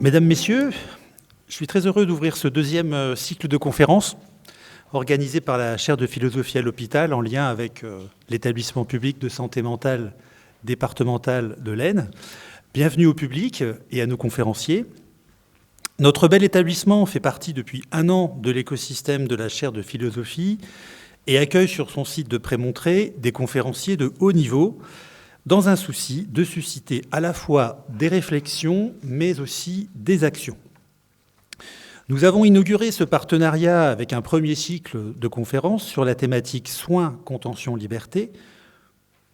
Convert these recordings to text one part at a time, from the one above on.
Mesdames, Messieurs, je suis très heureux d'ouvrir ce deuxième cycle de conférences organisé par la chaire de philosophie à l'hôpital en lien avec l'établissement public de santé mentale départemental de l'Aisne. Bienvenue au public et à nos conférenciers. Notre bel établissement fait partie depuis 1 an de l'écosystème de la chaire de philosophie et accueille sur son site de Prémontré des conférenciers de haut niveau dans un souci de susciter à la fois des réflexions mais aussi des actions. Nous avons inauguré ce partenariat avec un premier cycle de conférences sur la thématique soins, contention, liberté,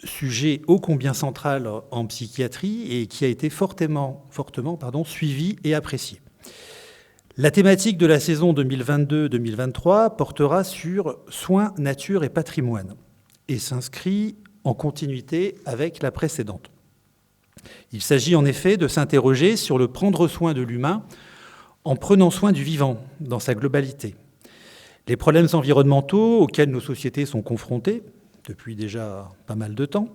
sujet ô combien central en psychiatrie et qui a été fortement suivi et apprécié. La thématique de la saison 2022-2023 portera sur soins, nature et patrimoine et s'inscrit en continuité avec la précédente. Il s'agit en effet de s'interroger sur le prendre soin de l'humain en prenant soin du vivant dans sa globalité. Les problèmes environnementaux auxquels nos sociétés sont confrontées depuis déjà pas mal de temps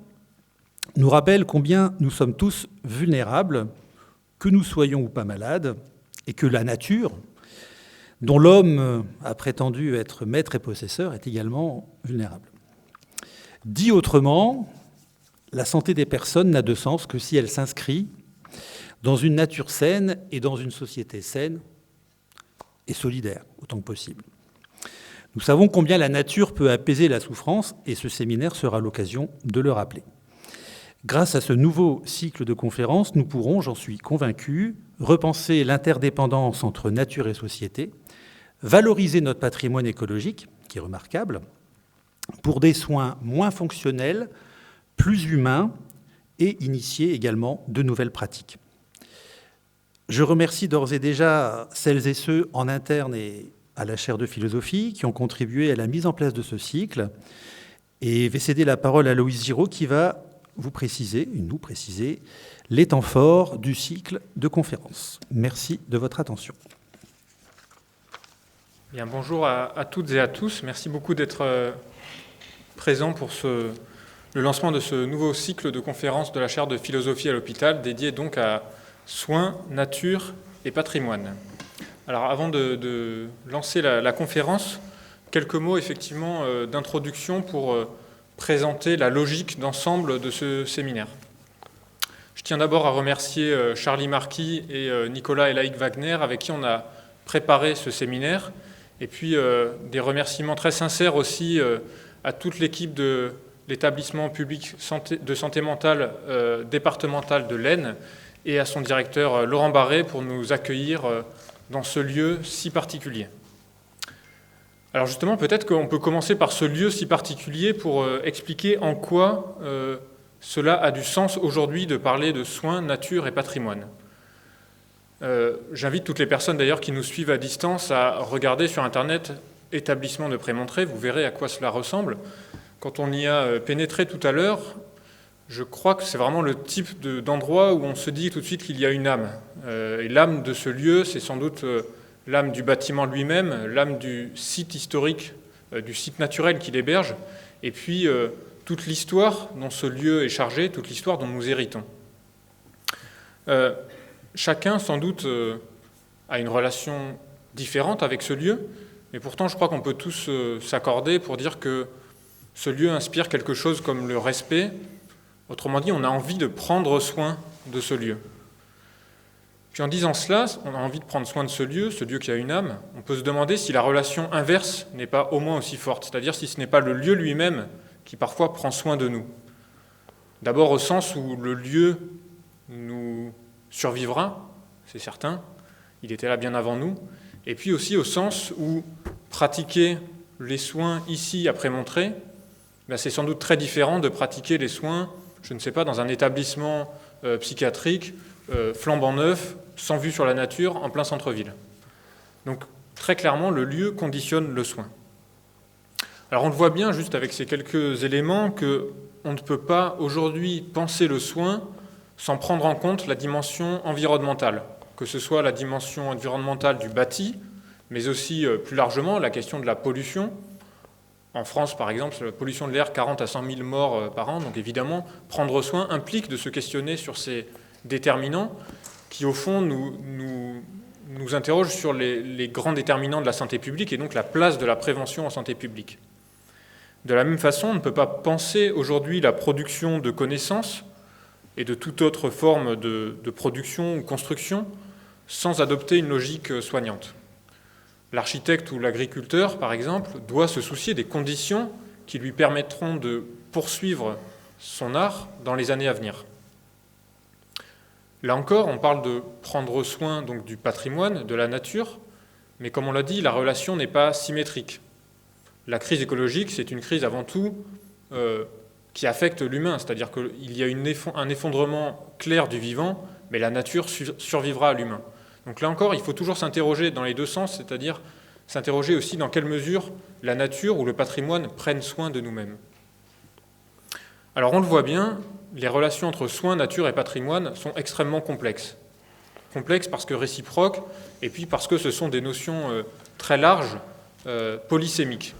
nous rappellent combien nous sommes tous vulnérables, que nous soyons ou pas malades, et que la nature, dont l'homme a prétendu être maître et possesseur, est également vulnérable. Dit autrement, la santé des personnes n'a de sens que si elle s'inscrit dans une nature saine et dans une société saine et solidaire, autant que possible. Nous savons combien la nature peut apaiser la souffrance et ce séminaire sera l'occasion de le rappeler. Grâce à ce nouveau cycle de conférences, nous pourrons, j'en suis convaincu, repenser l'interdépendance entre nature et société, valoriser notre patrimoine écologique, qui est remarquable, pour des soins moins fonctionnels, plus humains et initier également de nouvelles pratiques. Je remercie d'ores et déjà celles et ceux en interne et à la chaire de philosophie qui ont contribué à la mise en place de ce cycle et vais céder la parole à Loïse Giraud qui va nous préciser les temps forts du cycle de conférences. Merci de votre attention. Bien, bonjour à toutes et à tous. Merci beaucoup d'être présents pour le lancement de ce nouveau cycle de conférences de la chaire de philosophie à l'hôpital, dédié donc à soins, nature et patrimoine. Alors avant de lancer la conférence, quelques mots effectivement d'introduction pour présenter la logique d'ensemble de ce séminaire. Je tiens d'abord à remercier Charlie Marquis et Nicolas Elaïc Wagner avec qui on a préparé ce séminaire, et puis des remerciements très sincères aussi à toute l'équipe de l'établissement public de santé mentale départemental de l'Aisne et à son directeur Laurent Barré pour nous accueillir dans ce lieu si particulier. Alors justement, peut-être qu'on peut commencer par ce lieu si particulier pour expliquer en quoi cela a du sens aujourd'hui de parler de soins, nature et patrimoine. J'invite toutes les personnes d'ailleurs qui nous suivent à distance à regarder sur Internet établissement de Prémontré, vous verrez à quoi cela ressemble. Quand on y a pénétré tout à l'heure, je crois que c'est vraiment le type d'endroit où on se dit tout de suite qu'il y a une âme. Et l'âme de ce lieu, c'est sans doute l'âme du bâtiment lui-même, l'âme du site historique, du site naturel qu'il héberge, et puis toute l'histoire dont ce lieu est chargé, toute l'histoire dont nous héritons. Chacun, sans doute, a une relation différente avec ce lieu, mais pourtant je crois qu'on peut tous s'accorder pour dire que ce lieu inspire quelque chose comme le respect. Autrement dit, on a envie de prendre soin de ce lieu. Puis en disant cela, on a envie de prendre soin de ce lieu qui a une âme. On peut se demander si la relation inverse n'est pas au moins aussi forte, c'est-à-dire si ce n'est pas le lieu lui-même qui parfois prend soin de nous. D'abord au sens où le lieu nous survivra, c'est certain, il était là bien avant nous, et puis aussi au sens où pratiquer les soins ici à Prémontré, c'est sans doute très différent de pratiquer les soins, je ne sais pas, dans un établissement psychiatrique flambant neuf, sans vue sur la nature, en plein centre-ville. Donc très clairement, le lieu conditionne le soin. Alors on le voit bien, juste avec ces quelques éléments, qu'on ne peut pas aujourd'hui penser le soin sans prendre en compte la dimension environnementale, que ce soit la dimension environnementale du bâti, mais aussi plus largement la question de la pollution. En France, par exemple, la pollution de l'air, 40 à 100 000 morts par an. Donc évidemment, prendre soin implique de se questionner sur ces déterminants qui au fond nous interroge sur les grands déterminants de la santé publique et donc la place de la prévention en santé publique. De la même façon, on ne peut pas penser aujourd'hui la production de connaissances et de toute autre forme de production ou construction sans adopter une logique soignante. L'architecte ou l'agriculteur, par exemple, doit se soucier des conditions qui lui permettront de poursuivre son art dans les années à venir. Là encore, on parle de prendre soin donc, du patrimoine, de la nature, mais comme on l'a dit, la relation n'est pas symétrique. La crise écologique, c'est une crise avant tout qui affecte l'humain, c'est-à-dire qu'il y a un effondrement clair du vivant, mais la nature survivra à l'humain. Donc là encore, il faut toujours s'interroger dans les deux sens, c'est-à-dire s'interroger aussi dans quelle mesure la nature ou le patrimoine prennent soin de nous-mêmes. Alors on le voit bien, les relations entre soins, nature et patrimoine sont extrêmement complexes. Complexes parce que réciproques, et puis parce que ce sont des notions très larges, polysémiques.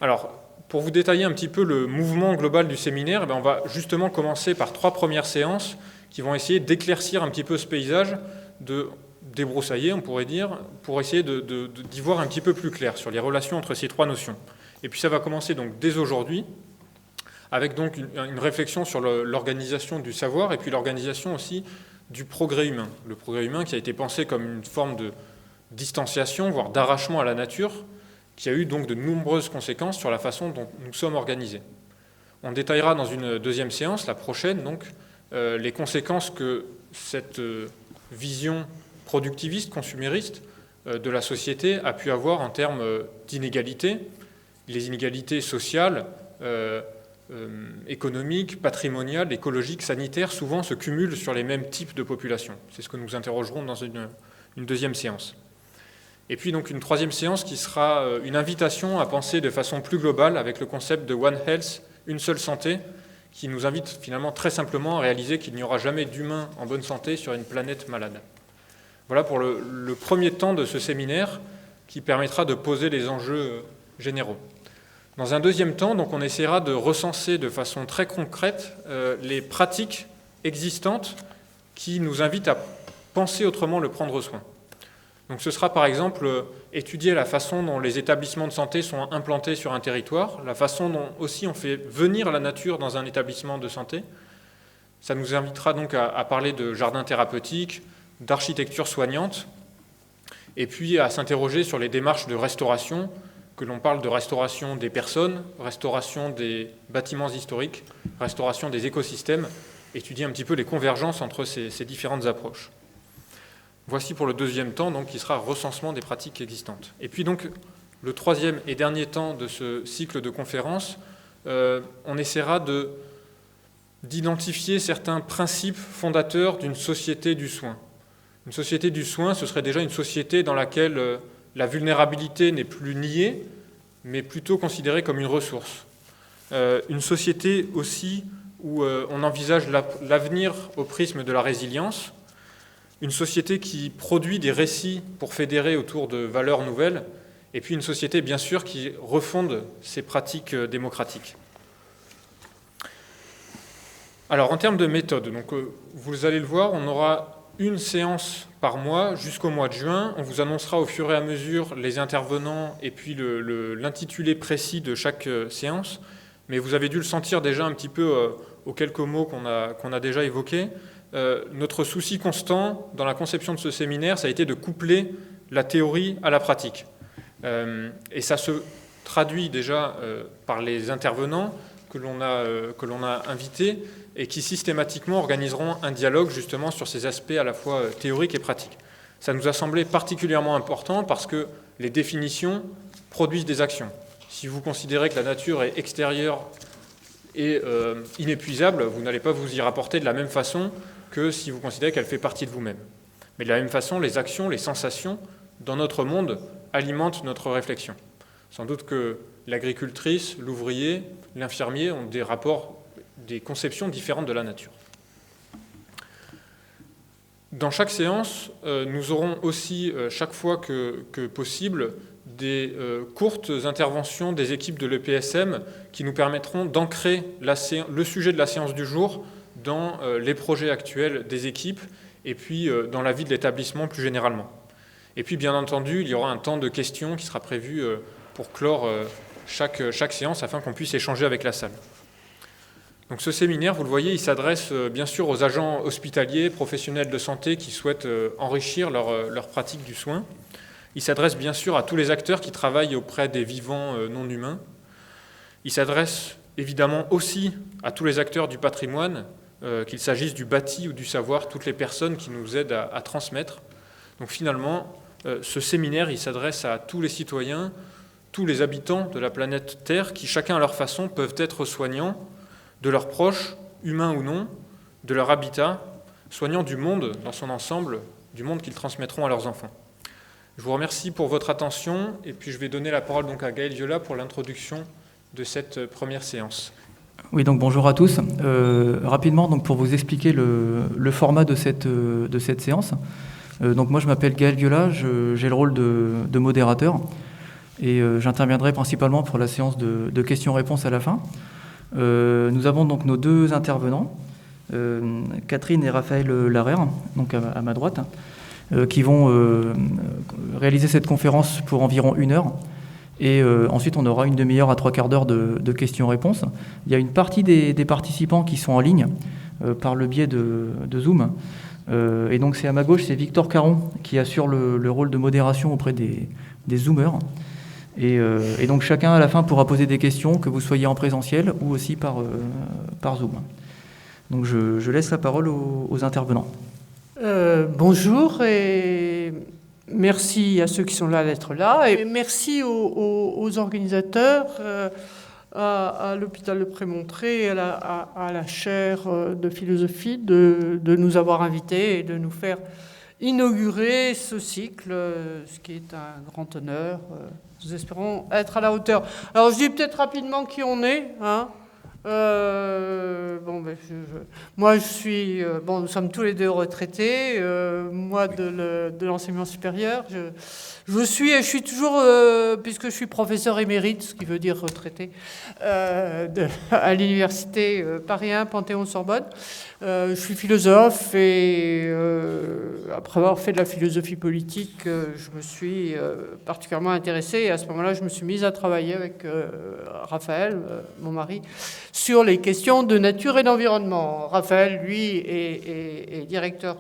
Alors, pour vous détailler un petit peu le mouvement global du séminaire, on va justement commencer par 3 premières séances qui vont essayer d'éclaircir un petit peu ce paysage, de débroussailler, on pourrait dire, pour essayer d'y voir un petit peu plus clair sur les relations entre ces 3 notions. Et puis ça va commencer donc dès aujourd'hui, avec donc une réflexion sur l'organisation du savoir et puis l'organisation aussi du progrès humain. Le progrès humain qui a été pensé comme une forme de distanciation, voire d'arrachement à la nature, qui a eu donc de nombreuses conséquences sur la façon dont nous sommes organisés. On détaillera dans une deuxième séance, la prochaine, donc, les conséquences que cette vision productiviste, consumériste de la société a pu avoir en termes d'inégalités, les inégalités sociales, économiques, patrimoniales, écologiques, sanitaires, souvent se cumulent sur les mêmes types de populations. C'est ce que nous interrogerons dans une deuxième séance. Et puis donc une troisième séance qui sera une invitation à penser de façon plus globale avec le concept de One Health, une seule santé, qui nous invite finalement très simplement à réaliser qu'il n'y aura jamais d'humain en bonne santé sur une planète malade. Voilà pour le premier temps de ce séminaire qui permettra de poser les enjeux généraux. Dans un deuxième temps, donc, on essaiera de recenser de façon très concrète les pratiques existantes qui nous invitent à penser autrement le prendre soin. Donc ce sera par exemple étudier la façon dont les établissements de santé sont implantés sur un territoire, la façon dont aussi on fait venir la nature dans un établissement de santé. Ça nous invitera donc à parler de jardins thérapeutiques, d'architecture soignante, et puis à s'interroger sur les démarches de restauration, que l'on parle de restauration des personnes, restauration des bâtiments historiques, restauration des écosystèmes, étudier un petit peu les convergences entre ces différentes approches. Voici pour le deuxième temps, donc, qui sera recensement des pratiques existantes. Et puis donc, le troisième et dernier temps de ce cycle de conférences, on essaiera d'identifier certains principes fondateurs d'une société du soin. Une société du soin, ce serait déjà une société dans laquelle la vulnérabilité n'est plus niée, mais plutôt considérée comme une ressource. Une société aussi où on envisage l'avenir au prisme de la résilience, une société qui produit des récits pour fédérer autour de valeurs nouvelles, et puis une société, bien sûr, qui refonde ses pratiques démocratiques. Alors, en termes de méthode, donc, vous allez le voir, on aura une séance par mois jusqu'au mois de juin. On vous annoncera au fur et à mesure les intervenants et puis l'intitulé précis de chaque séance, mais vous avez dû le sentir déjà un petit peu aux quelques mots qu'on a déjà évoqués. Notre souci constant dans la conception de ce séminaire, ça a été de coupler la théorie à la pratique. Et ça se traduit déjà par les intervenants que l'on a invités et qui systématiquement organiseront un dialogue justement sur ces aspects à la fois théoriques et pratiques. Ça nous a semblé particulièrement important parce que les définitions produisent des actions. Si vous considérez que la nature est extérieure et inépuisable, vous n'allez pas vous y rapporter de la même façon que si vous considérez qu'elle fait partie de vous-même. Mais de la même façon, les actions, les sensations dans notre monde alimentent notre réflexion. Sans doute que l'agricultrice, l'ouvrier, l'infirmier ont des rapports, des conceptions différentes de la nature. Dans chaque séance, nous aurons aussi, chaque fois que possible, des courtes interventions des équipes de l'EPSM qui nous permettront d'ancrer le sujet de la séance du jour dans les projets actuels des équipes et puis dans la vie de l'établissement plus généralement. Et puis bien entendu, il y aura un temps de questions qui sera prévu pour clore chaque séance afin qu'on puisse échanger avec la salle. Donc ce séminaire, vous le voyez, il s'adresse bien sûr aux agents hospitaliers, professionnels de santé qui souhaitent enrichir leur pratique du soin. Il s'adresse bien sûr à tous les acteurs qui travaillent auprès des vivants non humains. Il s'adresse évidemment aussi à tous les acteurs du patrimoine, qu'il s'agisse du bâti ou du savoir, toutes les personnes qui nous aident à transmettre. Donc finalement, ce séminaire, il s'adresse à tous les citoyens, tous les habitants de la planète Terre qui, chacun à leur façon, peuvent être soignants de leurs proches, humains ou non, de leur habitat, soignants du monde dans son ensemble, du monde qu'ils transmettront à leurs enfants. Je vous remercie pour votre attention et puis je vais donner la parole donc à Gaël Viola pour l'introduction de cette première séance. Oui, donc bonjour à tous. Rapidement, donc pour vous expliquer le format de cette séance. Donc moi je m'appelle Gaël Viola, j'ai le rôle de modérateur et j'interviendrai principalement pour la séance de questions-réponses à la fin. Nous avons donc nos deux intervenants, Catherine et Raphaël Larère, donc à ma droite, qui vont réaliser cette conférence pour environ 1 heure. Et ensuite, on aura une demi-heure à 3/4 d'heure de questions-réponses. Il y a une partie des participants qui sont en ligne par le biais de Zoom. Et donc, c'est à ma gauche, c'est Victor Caron qui assure le rôle de modération auprès des Zoomers. Et donc, chacun, à la fin, pourra poser des questions, que vous soyez en présentiel ou aussi par Zoom. Donc, je laisse la parole aux intervenants. Bonjour et merci à ceux qui sont là d'être là et merci aux organisateurs, à l'hôpital de Prémontré et à la chaire de philosophie de nous avoir invités et de nous faire inaugurer ce cycle, ce qui est un grand honneur. Nous espérons être à la hauteur. Alors je dis peut-être rapidement qui on est, hein. Moi, je suis... nous sommes tous les deux retraités. Moi, de l'enseignement supérieur. Je suis toujours, puisque je suis professeur émérite, ce qui veut dire retraité, à l'université Paris 1, Panthéon-Sorbonne. Je suis philosophe et après avoir fait de la philosophie politique, je me suis particulièrement intéressée et à ce moment-là, je me suis mise à travailler avec Raphaël, mon mari, sur les questions de nature et d'environnement. Raphaël, lui, est directeur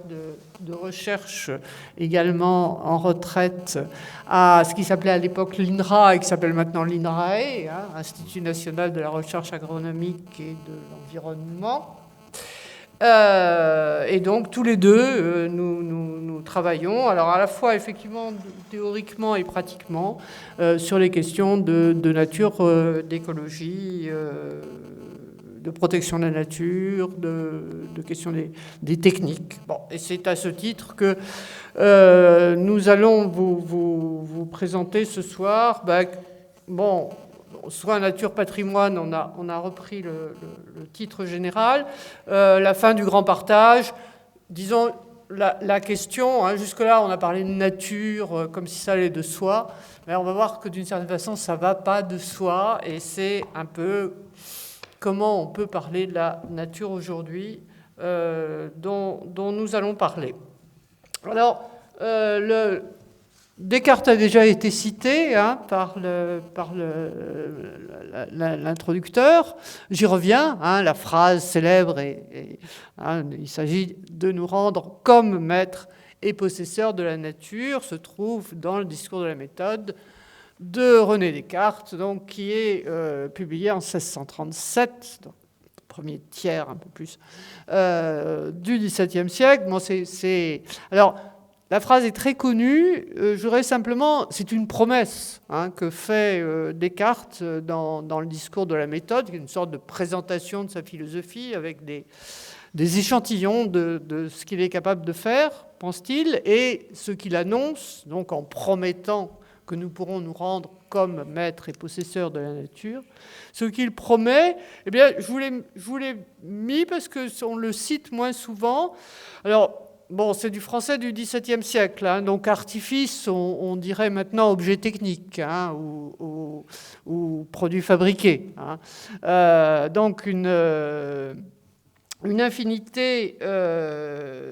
de recherche également en retraite à ce qui s'appelait à l'époque l'INRA et qui s'appelle maintenant l'INRAE, Institut national de la recherche agronomique et de l'environnement. Et donc tous les deux, nous travaillons, alors à la fois effectivement théoriquement et pratiquement, sur les questions de nature, d'écologie, de protection de la nature, de questions des techniques. Bon, et c'est à ce titre que nous allons vous présenter ce soir, soit nature patrimoine, on a repris le titre général, la fin du grand partage, disons la question, jusque-là on a parlé de nature comme si ça allait de soi, mais on va voir que d'une certaine façon ça ne va pas de soi, et c'est un peu comment on peut parler de la nature aujourd'hui dont nous allons parler. Alors, Descartes a déjà été cité par l'introducteur. J'y reviens, la phrase célèbre, il s'agit de nous rendre comme maîtres et possesseurs de la nature, se trouve dans le discours de la méthode de René Descartes, donc, qui est publié en 1637, donc, premier tiers, un peu plus, du XVIIe siècle. Bon, alors, la phrase est très connue, je voudrais simplement, c'est une promesse que fait Descartes dans le discours de la méthode, une sorte de présentation de sa philosophie avec des échantillons de ce qu'il est capable de faire, pense-t-il, et ce qu'il annonce, donc en promettant que nous pourrons nous rendre comme maîtres et possesseurs de la nature. Ce qu'il promet, eh bien, je vous l'ai mis parce qu'on le cite moins souvent. Alors, bon, c'est du français du XVIIe siècle, donc artifice, on dirait maintenant objet technique, ou produit fabriqué. Donc une infinité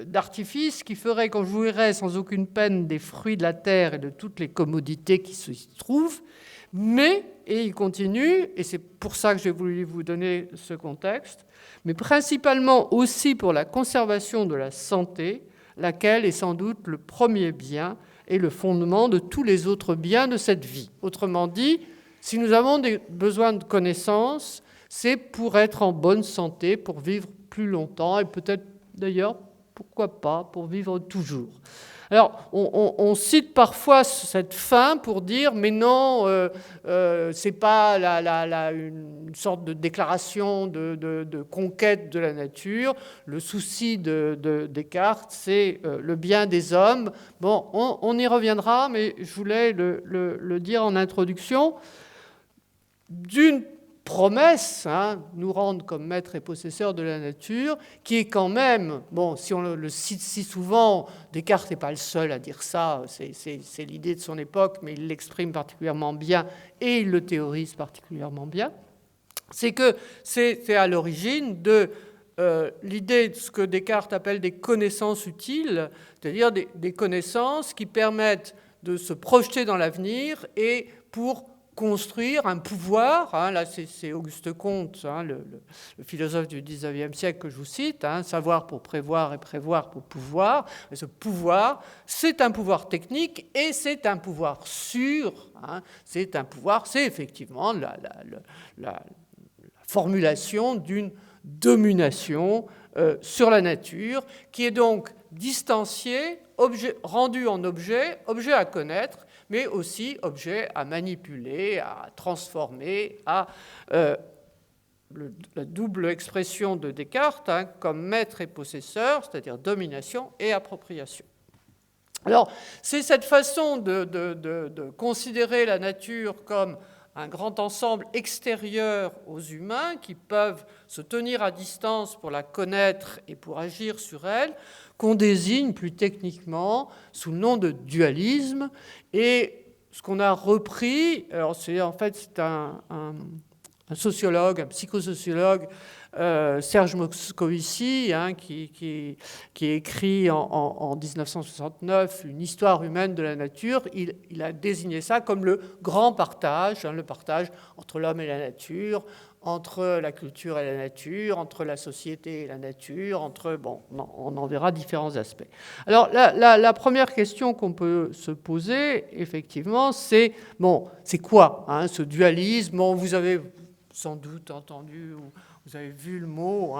d'artifices qui feraient qu'on jouirait sans aucune peine des fruits de la terre et de toutes les commodités qui s'y trouvent, mais, et il continue, et c'est pour ça que j'ai voulu vous donner ce contexte, mais principalement aussi pour la conservation de la santé, laquelle est sans doute le premier bien et le fondement de tous les autres biens de cette vie. Autrement dit, si nous avons des besoins de connaissances, c'est pour être en bonne santé, pour vivre plus longtemps, et peut-être d'ailleurs, pourquoi pas, pour vivre toujours. Alors, on cite parfois cette fin pour dire, mais non, c'est pas une sorte de déclaration de conquête de la nature. Le souci de Descartes, c'est le bien des hommes. Bon, on y reviendra, mais je voulais le dire en introduction. D'une promesse, nous rendre comme maître et possesseur de la nature, qui est quand même, bon, si on le cite si souvent, Descartes n'est pas le seul à dire ça, c'est l'idée de son époque, mais il l'exprime particulièrement bien et il le théorise particulièrement bien, c'est que c'est à l'origine de l'idée de ce que Descartes appelle des connaissances utiles, c'est-à-dire des connaissances qui permettent de se projeter dans l'avenir et pour construire un pouvoir, là c'est Auguste Comte, le philosophe du XIXe siècle que je vous cite, savoir pour prévoir et prévoir pour pouvoir. Et ce pouvoir, c'est un pouvoir technique et c'est un pouvoir sûr. C'est un pouvoir, c'est effectivement la formulation d'une domination sur la nature qui est donc distanciée, rendue en objet à connaître, mais aussi objet à manipuler, à transformer, à la double expression de Descartes, comme maître et possesseur, c'est-à-dire domination et appropriation. Alors, c'est cette façon de considérer la nature comme un grand ensemble extérieur aux humains qui peuvent se tenir à distance pour la connaître et pour agir sur elle, qu'on désigne plus techniquement sous le nom de dualisme. Et ce qu'on a repris, alors c'est un sociologue, un psychosociologue, Serge Moscovici, qui écrit en 1969 une histoire humaine de la nature. Il a désigné ça comme le grand partage, le partage entre l'homme et la nature, entre la culture et la nature, entre la société et la nature, on en verra différents aspects. Alors, la première question qu'on peut se poser, effectivement, c'est quoi ce dualisme? Vous avez sans doute entendu, ou vous avez vu le mot,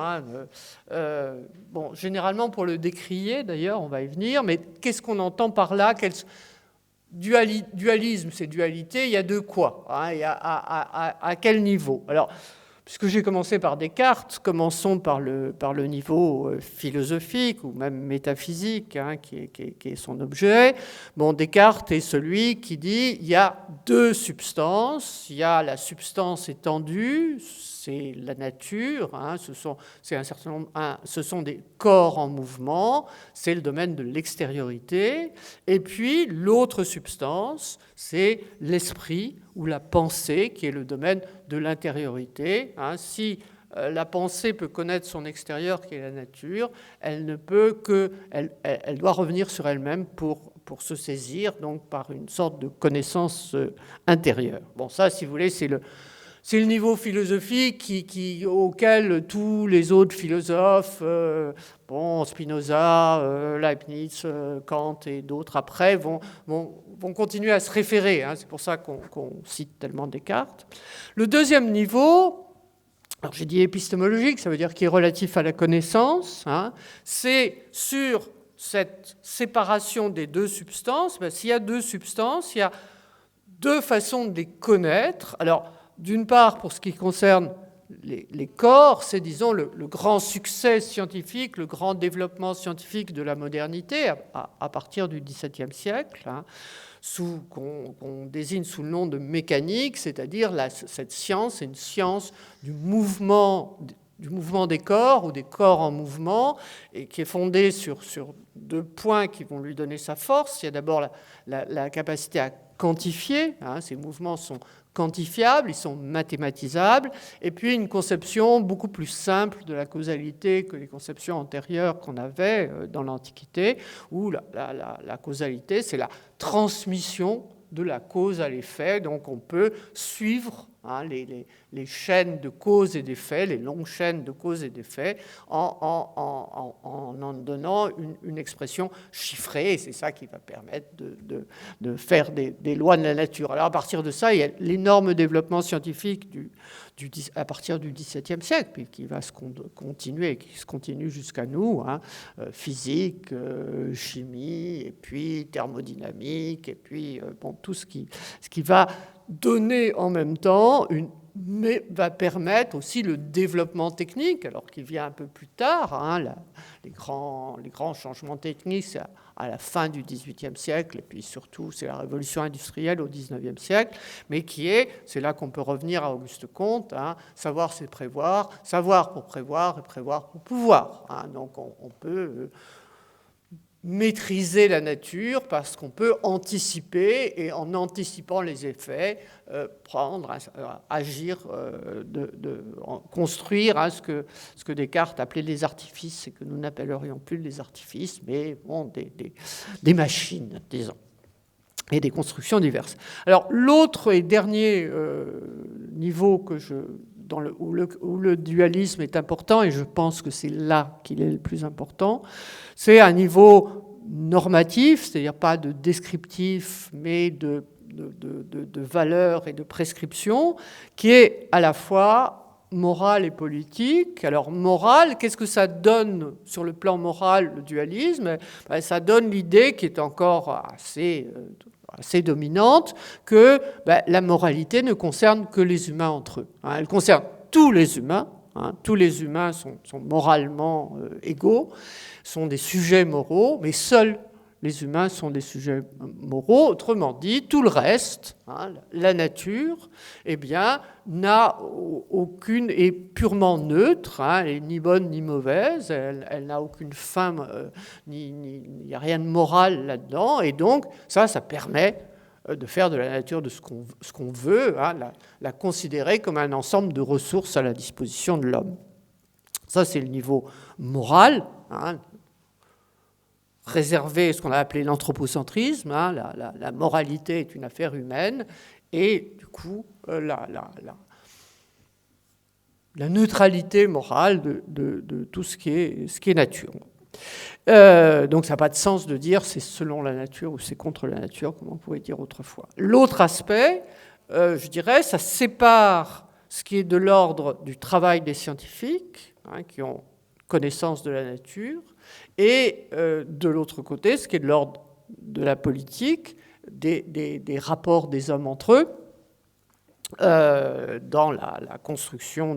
généralement pour le décrier, d'ailleurs, on va y venir, mais qu'est-ce qu'on entend par là? Dualisme, c'est dualité, il y a de quoi, à quel niveau? Alors, puisque j'ai commencé par Descartes, commençons par le niveau philosophique ou même métaphysique, qui est son objet. Descartes est celui qui dit il y a deux substances, il y a la substance étendue, c'est la nature, ce sont des corps en mouvement, c'est le domaine de l'extériorité, et puis l'autre substance, c'est l'esprit ou la pensée, qui est le domaine de l'intériorité. Si la pensée peut connaître son extérieur, qui est la nature, elle ne peut que, elle doit revenir sur elle-même pour se saisir, donc par une sorte de connaissance intérieure. Ça, si vous voulez, c'est le niveau philosophique auquel tous les autres philosophes, Spinoza, Leibniz, Kant et d'autres après, vont continuer à se référer. C'est pour ça qu'on cite tellement Descartes. Le deuxième niveau, alors j'ai dit épistémologique, ça veut dire qui est relatif à la connaissance, c'est sur cette séparation des deux substances. S'il y a deux substances, il y a deux façons de les connaître. Alors, d'une part, pour ce qui concerne les corps, c'est, disons, le grand succès scientifique, le grand développement scientifique de la modernité à partir du XVIIe siècle, qu'on désigne sous le nom de mécanique, c'est-à-dire cette science est une science du mouvement des corps ou des corps en mouvement, et qui est fondée sur deux points qui vont lui donner sa force. Il y a d'abord la capacité à quantifiés, ces mouvements sont quantifiables, ils sont mathématisables, et puis une conception beaucoup plus simple de la causalité que les conceptions antérieures qu'on avait dans l'Antiquité, où la causalité, c'est la transmission de la cause à l'effet, donc on peut suivre les chaînes de cause et d'effet, les longues chaînes de cause et d'effet, en donnant une expression chiffrée, et c'est ça qui va permettre de faire des lois de la nature. Alors à partir de ça, il y a l'énorme développement scientifique à partir du XVIIe siècle, puis qui va se continuer, et qui se continue jusqu'à nous, physique, chimie, et puis thermodynamique, et puis tout ce qui va donner en même temps mais va permettre aussi le développement technique, alors qu'il vient un peu plus tard. Les grands changements techniques, c'est à la fin du XVIIIe siècle, et puis surtout, c'est la révolution industrielle au XIXe siècle, mais c'est là qu'on peut revenir à Auguste Comte, savoir c'est prévoir, savoir pour prévoir, et prévoir pour pouvoir. Donc on peut maîtriser la nature parce qu'on peut anticiper, et en anticipant les effets, agir, construire ce que Descartes appelait les artifices, et que nous n'appellerions plus les artifices, mais des machines, disons, et des constructions diverses. Alors l'autre et dernier niveau où le dualisme est important, et je pense que c'est là qu'il est le plus important, c'est un niveau normatif, c'est-à-dire pas de descriptif, mais de valeur et de prescription, qui est à la fois moral et politique. Alors moral, qu'est-ce que ça donne sur le plan moral, le dualisme ? Ça donne l'idée qui est encore assez dominante, que la moralité ne concerne que les humains entre eux. Elle concerne tous les humains. Tous les humains sont moralement égaux, sont des sujets moraux, mais seuls les humains sont des sujets moraux. Autrement dit, tout le reste, la nature, n'a aucune, est purement neutre, elle n'est ni bonne ni mauvaise, elle n'a aucune fin, il n'y a rien de moral là-dedans, et donc ça permet de faire de la nature de ce qu'on veut, la considérer comme un ensemble de ressources à la disposition de l'homme. Ça, c'est le niveau moral, réservé, ce qu'on a appelé l'anthropocentrisme. La moralité est une affaire humaine, et du coup, la neutralité morale de tout ce qui est nature. Donc ça n'a pas de sens de dire c'est selon la nature ou c'est contre la nature, comme on pouvait dire autrefois. L'autre aspect, je dirais, ça sépare ce qui est de l'ordre du travail des scientifiques, qui ont connaissance de la nature, et de l'autre côté, ce qui est de l'ordre de la politique, des rapports des hommes entre eux, dans la construction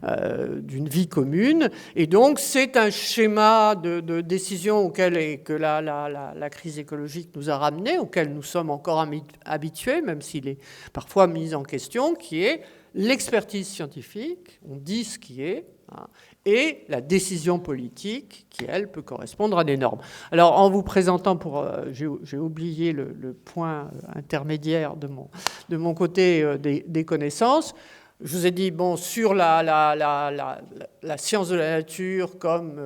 d'une vie commune. Et donc, c'est un schéma de décision que la crise écologique nous a ramené, auquel nous sommes encore habitués, même s'il est parfois mis en question, qui est l'expertise scientifique, on dit ce qui est, et la décision politique qui, elle, peut correspondre à des normes. Alors, en vous présentant, j'ai oublié le point intermédiaire de mon côté des connaissances. Je vous ai dit, sur la science de la nature comme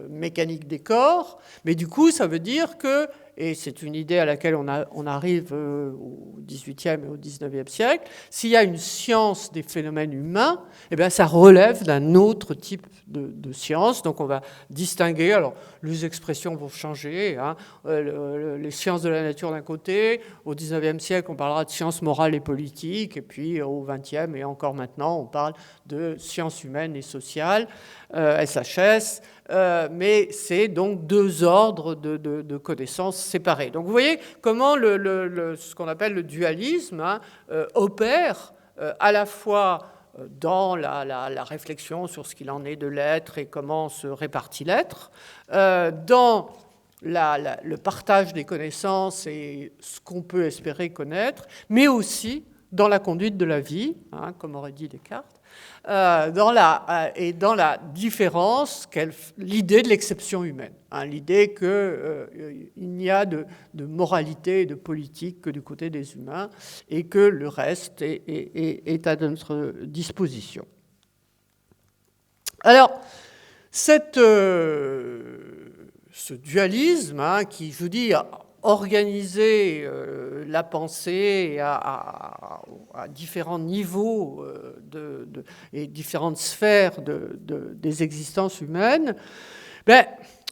mécanique des corps, mais du coup, ça veut dire que, et c'est une idée à laquelle on arrive au XVIIIe et au XIXe siècle, s'il y a une science des phénomènes humains, ça relève d'un autre type de science. Donc on va distinguer, alors les expressions vont changer, les sciences de la nature d'un côté, au XIXe siècle on parlera de sciences morales et politiques, et puis au XXe et encore maintenant on parle de sciences humaines et sociales, SHS, mais c'est donc deux ordres de connaissances séparés. Donc vous voyez comment ce qu'on appelle le dualisme opère à la fois dans la réflexion sur ce qu'il en est de l'être et comment se répartit l'être, dans le partage des connaissances et ce qu'on peut espérer connaître, mais aussi dans la conduite de la vie, comme aurait dit Descartes, dans la différence, l'idée de l'exception humaine, hein, l'idée qu'il n'y a de moralité et de politique que du côté des humains et que le reste est à notre disposition. Alors, ce dualisme, hein, qui, je vous dis, a organisé la pensée à différents niveaux et différentes sphères des existences humaines,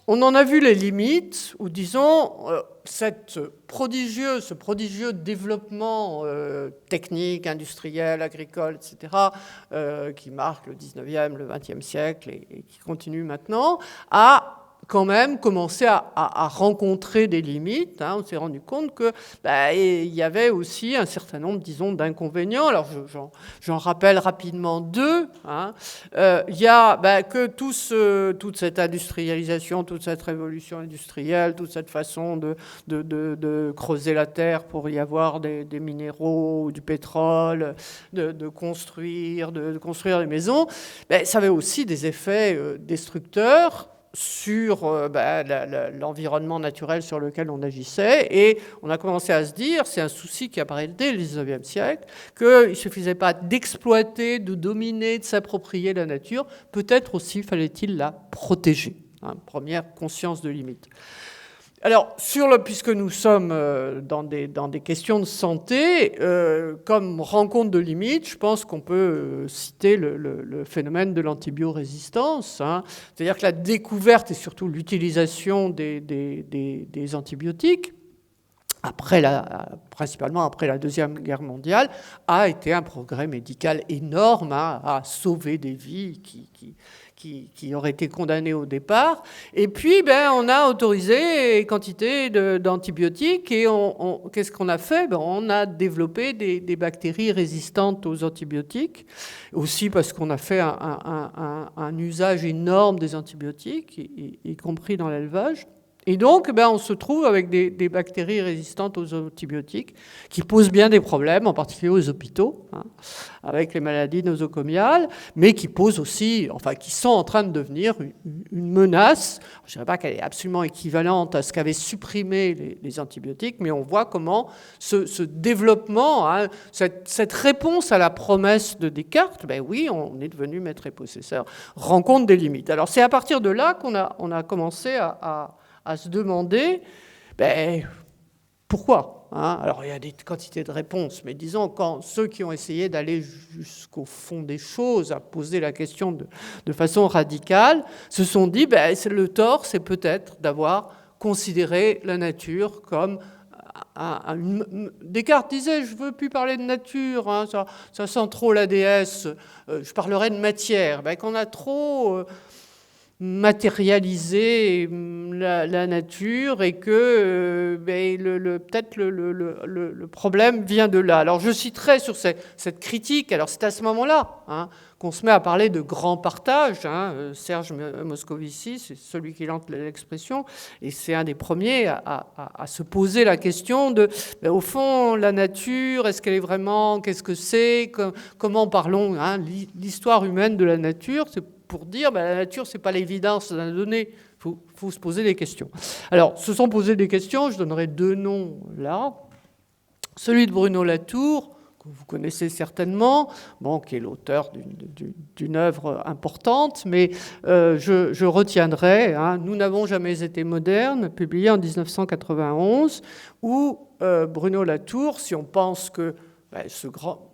on en a vu les limites, ou disons, ce prodigieux développement technique, industriel, agricole, etc., qui marque le 19e, le 20e siècle et qui continue maintenant, a quand même commencé à rencontrer des limites. Hein. On s'est rendu compte que il y avait aussi un certain nombre, disons, d'inconvénients. Alors, j'en rappelle rapidement deux. Hein. Il y a que toute cette industrialisation, toute cette révolution industrielle, toute cette façon de creuser la terre pour y avoir des minéraux, du pétrole, de construire des maisons, ça avait aussi des effets destructeurs sur l'environnement naturel sur lequel on agissait, et on a commencé à se dire, c'est un souci qui apparaît dès le 19e siècle, qu'il ne suffisait pas d'exploiter, de dominer, de s'approprier la nature, peut-être aussi fallait-il la protéger. Hein, première conscience de limite. Alors, puisque nous sommes dans des questions de santé, comme rencontre de limites, je pense qu'on peut citer le phénomène de l'antibiorésistance. Hein. C'est-à-dire que la découverte et surtout l'utilisation des antibiotiques, principalement après la Deuxième Guerre mondiale, a été un progrès médical énorme, hein, à sauver des vies qui auraient été condamnées au départ. Et puis, on a autorisé une quantité d'antibiotiques et qu'est-ce qu'on a fait ? On a développé des bactéries résistantes aux antibiotiques, aussi parce qu'on a fait un usage énorme des antibiotiques, y compris dans l'élevage. Et donc, on se trouve avec des bactéries résistantes aux antibiotiques qui posent bien des problèmes, en particulier aux hôpitaux, hein, avec les maladies nosocomiales, mais qui posent aussi, qui sont en train de devenir une menace. Je ne dirais pas qu'elle est absolument équivalente à ce qu'avaient supprimé les antibiotiques, mais on voit comment ce développement, hein, cette réponse à la promesse de Descartes, oui, on est devenu maître et possesseur, rencontre des limites. Alors c'est à partir de là qu'on a commencé à se demander pourquoi. Hein. Alors il y a des quantités de réponses, mais disons, quand ceux qui ont essayé d'aller jusqu'au fond des choses, à poser la question de façon radicale, se sont dit, le tort, c'est peut-être d'avoir considéré la nature comme Descartes disait, je ne veux plus parler de nature, hein, ça sent trop la déesse, je parlerai de matière. Qu'on a trop matérialiser la nature et que peut-être le problème vient de là. Alors je citerai sur cette critique, alors c'est à ce moment-là qu'on se met à parler de grand partage. Hein, Serge Moscovici, c'est celui qui lance l'expression, et c'est un des premiers à se poser la question de, au fond, la nature, est-ce qu'elle est vraiment, qu'est-ce que c'est, comment parlons, hein, l'histoire humaine de la nature, c'est pour dire la nature, ce n'est pas l'évidence d'un donné, il faut se poser des questions. Alors, se sont posés des questions, je donnerai deux noms là. Celui de Bruno Latour, que vous connaissez certainement, qui est l'auteur d'une œuvre importante, mais je retiendrai « Nous n'avons jamais été modernes », publié en 1991, où Bruno Latour, si on pense que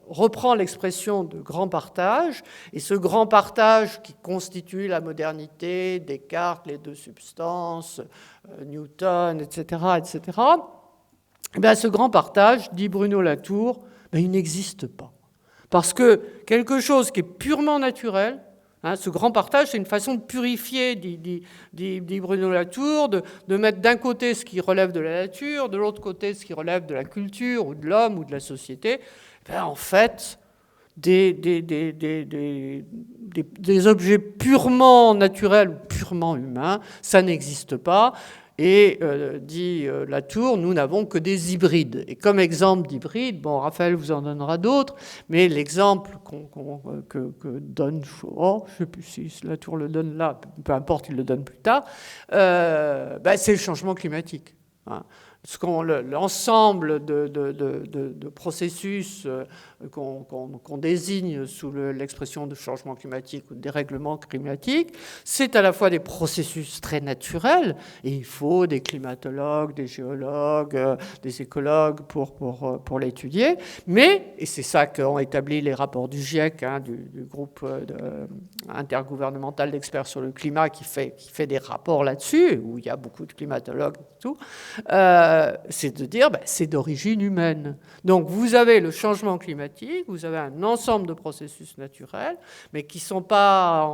reprend l'expression de grand partage, et ce grand partage qui constitue la modernité, Descartes, les deux substances, Newton, etc., ce grand partage, dit Bruno Latour, il n'existe pas. Parce que quelque chose qui est purement naturel, ce grand partage, c'est une façon de purifier, dit Bruno Latour, de mettre d'un côté ce qui relève de la nature, de l'autre côté ce qui relève de la culture, ou de l'homme, ou de la société. En fait, des objets purement naturels ou purement humains, ça n'existe pas. Et dit Latour, nous n'avons que des hybrides. Et comme exemple d'hybride, bon, Raphaël vous en donnera d'autres, mais l'exemple que donne, je ne sais plus si Latour le donne là, peu importe, il le donne plus tard, c'est le changement climatique. Hein. L'ensemble de processus qu'on désigne sous l'expression de changement climatique ou de dérèglement climatique, c'est à la fois des processus très naturels, et il faut des climatologues, des géologues, des écologues pour l'étudier, mais, et c'est ça qu'ont établi les rapports du GIEC, hein, du groupe intergouvernemental d'experts sur le climat qui fait des rapports là-dessus, où il y a beaucoup de climatologues et tout, c'est de dire c'est d'origine humaine. Donc vous avez le changement climatique, vous avez un ensemble de processus naturels, mais qui ne sont pas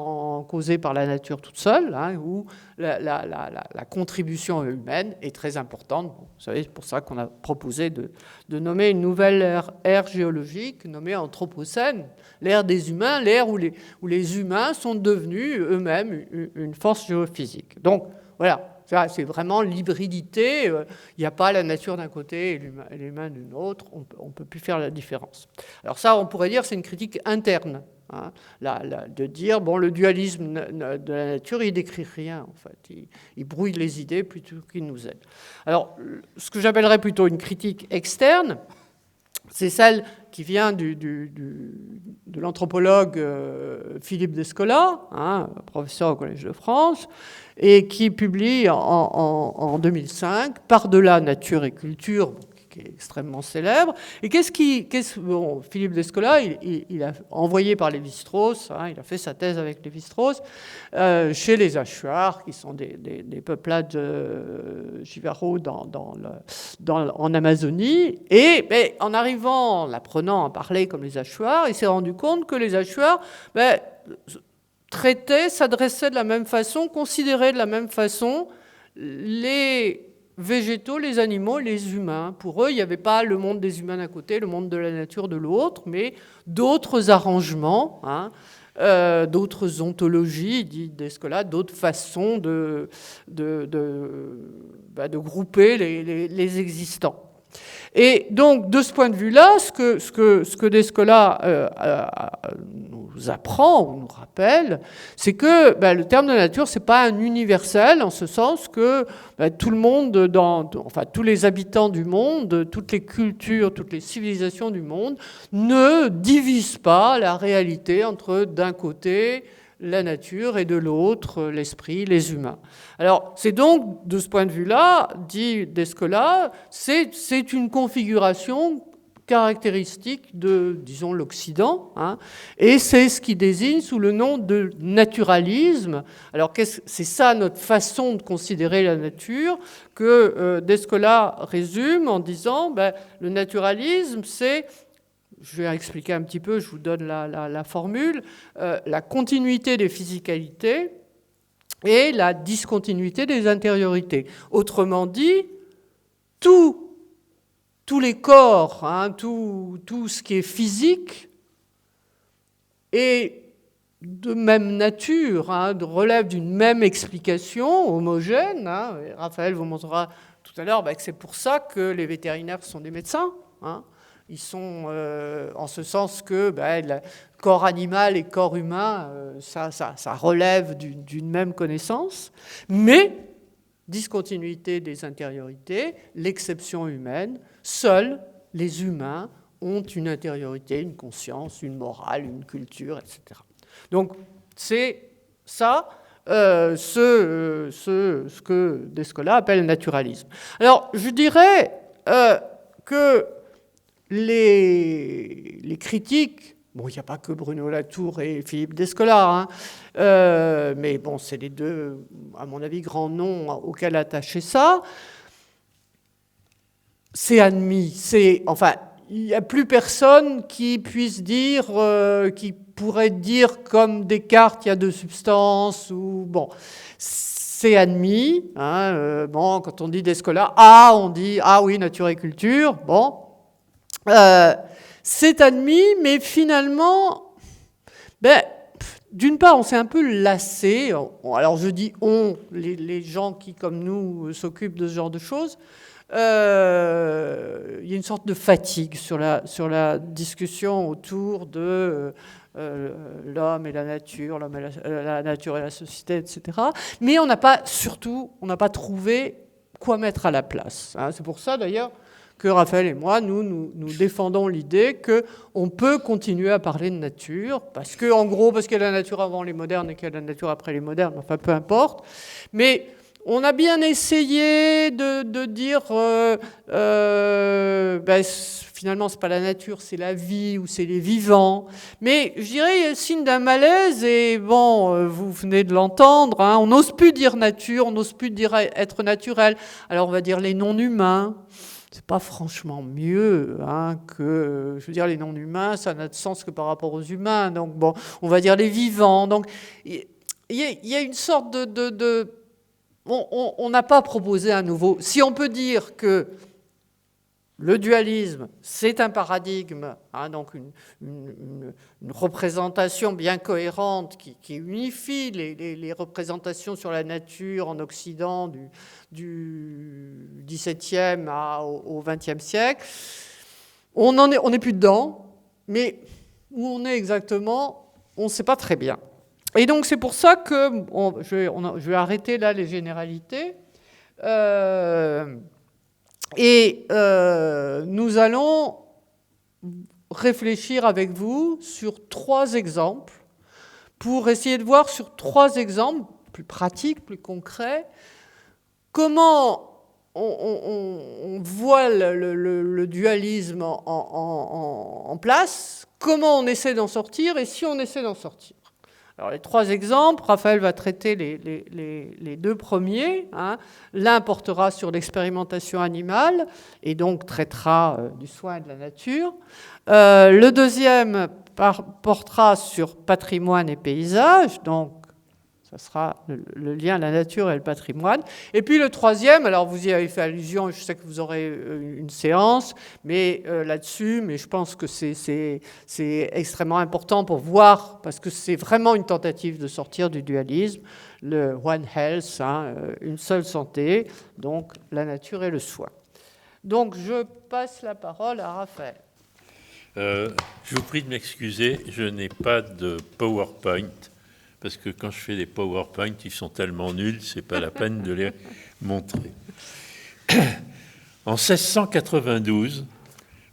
causés par la nature toute seule, hein, où la contribution humaine est très importante. Bon, vous savez, c'est pour ça qu'on a proposé de nommer une nouvelle ère géologique, nommée Anthropocène, l'ère des humains, l'ère où les humains sont devenus eux-mêmes une force géophysique. Donc voilà. C'est vraiment l'hybridité. Il n'y a pas la nature d'un côté et l'humain d'une autre. On ne peut plus faire la différence. Alors ça, on pourrait dire c'est une critique interne. Hein, de dire, bon, le dualisme de la nature, il ne décrit rien, en fait. Il brouille les idées plutôt qu'il nous aide. Alors, ce que j'appellerais plutôt une critique externe, c'est celle qui vient de l'anthropologue Philippe Descola, hein, professeur au Collège de France, et qui publie en 2005 « Par-delà nature et culture », qui est extrêmement célèbre. Et Philippe Descola, il a envoyé par Lévi-Strauss, hein, il a fait sa thèse avec Lévi-Strauss, chez les Achuars, qui sont des peuplades Jivaro en Amazonie. Et en arrivant, en apprenant à parler comme les Achuars, il s'est rendu compte que les Achuars traitaient, s'adressaient de la même façon, considéraient de la même façon les végétaux, les animaux, les humains. Pour eux, il n'y avait pas le monde des humains d'un côté, le monde de la nature de l'autre, mais d'autres arrangements, hein, d'autres ontologies, dit Descola, d'autres façons de grouper les existants. Et donc, de ce point de vue-là, ce que Descola nous apprend ou nous rappelle, c'est que le terme de nature, c'est pas un universel, en ce sens que tout le monde, tous les habitants du monde, toutes les cultures, toutes les civilisations du monde ne divisent pas la réalité entre, d'un côté, la nature et de l'autre, l'esprit, les humains. Alors, c'est donc, de ce point de vue-là, dit Descola, c'est une configuration caractéristique de, disons, l'Occident, hein, et c'est ce qui désigne sous le nom de naturalisme. Alors, c'est ça notre façon de considérer la nature, que Descola résume en disant, le naturalisme, c'est... Je vais expliquer un petit peu, je vous donne la formule. La continuité des physicalités et la discontinuité des intériorités. Autrement dit, tous les corps, hein, tout ce qui est physique est de même nature, hein, relève d'une même explication homogène. Hein. Raphaël vous montrera tout à l'heure que c'est pour ça que les vétérinaires sont des médecins. Hein. Ils sont en ce sens que le corps animal et corps humain, ça relève d'une même connaissance, mais discontinuité des intériorités, l'exception humaine, seuls les humains ont une intériorité, une conscience, une morale, une culture, etc. Donc c'est ça ce que Descola appelle naturalisme. Alors je dirais que les critiques, bon, il n'y a pas que Bruno Latour et Philippe Descola, hein, mais bon, c'est les deux, à mon avis, grands noms auxquels attacher ça. C'est admis, il n'y a plus personne qui puisse dire, qui pourrait dire comme Descartes, il y a deux substances, ou bon, c'est admis. Hein, quand on dit Descola, on dit oui, nature et culture, bon. C'est admis, mais finalement, d'une part, on s'est un peu lassé. Alors je dis on, les gens qui, comme nous, s'occupent de ce genre de choses. Il y a une sorte de fatigue sur la discussion autour de l'homme et la nature, l'homme et la nature et la société, etc. Mais on n'a pas trouvé quoi mettre à la place. C'est pour ça d'ailleurs que Raphaël et moi, nous défendons l'idée qu'on peut continuer à parler de nature, parce qu'il y a la nature avant les modernes et qu'il y a la nature après les modernes, enfin peu importe. Mais on a bien essayé de dire, finalement, c'est pas la nature, c'est la vie ou c'est les vivants. Mais je dirais, il y a le signe d'un malaise, et bon, vous venez de l'entendre, on n'ose plus dire nature, on n'ose plus dire être naturel. Alors on va dire les non-humains. C'est pas franchement mieux que, je veux dire, les non-humains, ça n'a de sens que par rapport aux humains. Donc bon, on va dire les vivants. Donc il y a une sorte de on n'a pas proposé un nouveau. Si on peut dire que le dualisme, c'est un paradigme, donc une représentation bien cohérente qui unifie les représentations sur la nature en Occident du XVIIe au XXe siècle. On n'est plus dedans, mais où on est exactement, on ne sait pas très bien. Et donc c'est pour ça que je vais arrêter là les généralités. Nous allons réfléchir avec vous sur 3 exemples pour essayer de voir sur 3 exemples plus pratiques, plus concrets, comment on voit le dualisme en place, comment on essaie d'en sortir et si on essaie d'en sortir. Alors les 3 exemples, Raphaël va traiter les 2 premiers. L'un portera sur l'expérimentation animale et donc traitera du soin et de la nature. Le deuxième portera sur patrimoine et paysage, donc ça sera le lien à la nature et le patrimoine. Et puis le troisième, alors vous y avez fait allusion, je sais que vous aurez une séance là-dessus, mais je pense que c'est extrêmement important pour voir, parce que c'est vraiment une tentative de sortir du dualisme, le One Health, une seule santé, donc la nature et le soin. Donc je passe la parole à Raphaël. Je vous prie de m'excuser, je n'ai pas de PowerPoint. Parce que quand je fais des PowerPoint, ils sont tellement nuls, c'est pas la peine de les montrer. En 1692,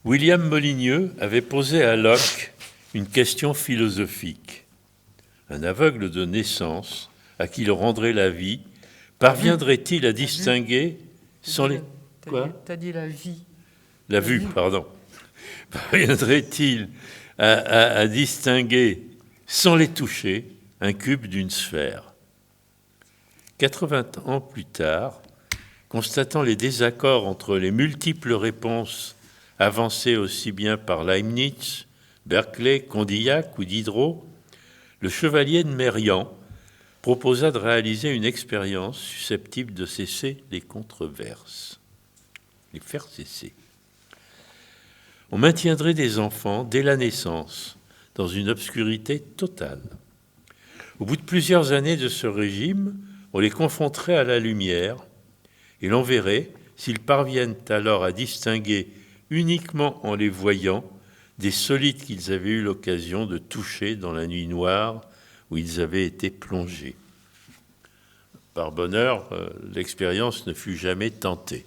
William Molyneux avait posé à Locke une question philosophique. Un aveugle de naissance, à qui le rendrait la vie, parviendrait-il à distinguer sans les... Quoi ? T'as dit la vie. La vue, pardon. Parviendrait-il à distinguer sans les toucher un cube d'une sphère. 80 ans plus tard, constatant les désaccords entre les multiples réponses avancées aussi bien par Leibniz, Berkeley, Condillac ou Diderot, le chevalier de Mérian proposa de réaliser une expérience susceptible de cesser les controverses, les faire cesser. On maintiendrait des enfants dès la naissance dans une obscurité totale. Au bout de plusieurs années de ce régime, on les confronterait à la lumière et l'on verrait s'ils parviennent alors à distinguer uniquement en les voyant des solides qu'ils avaient eu l'occasion de toucher dans la nuit noire où ils avaient été plongés. Par bonheur, l'expérience ne fut jamais tentée.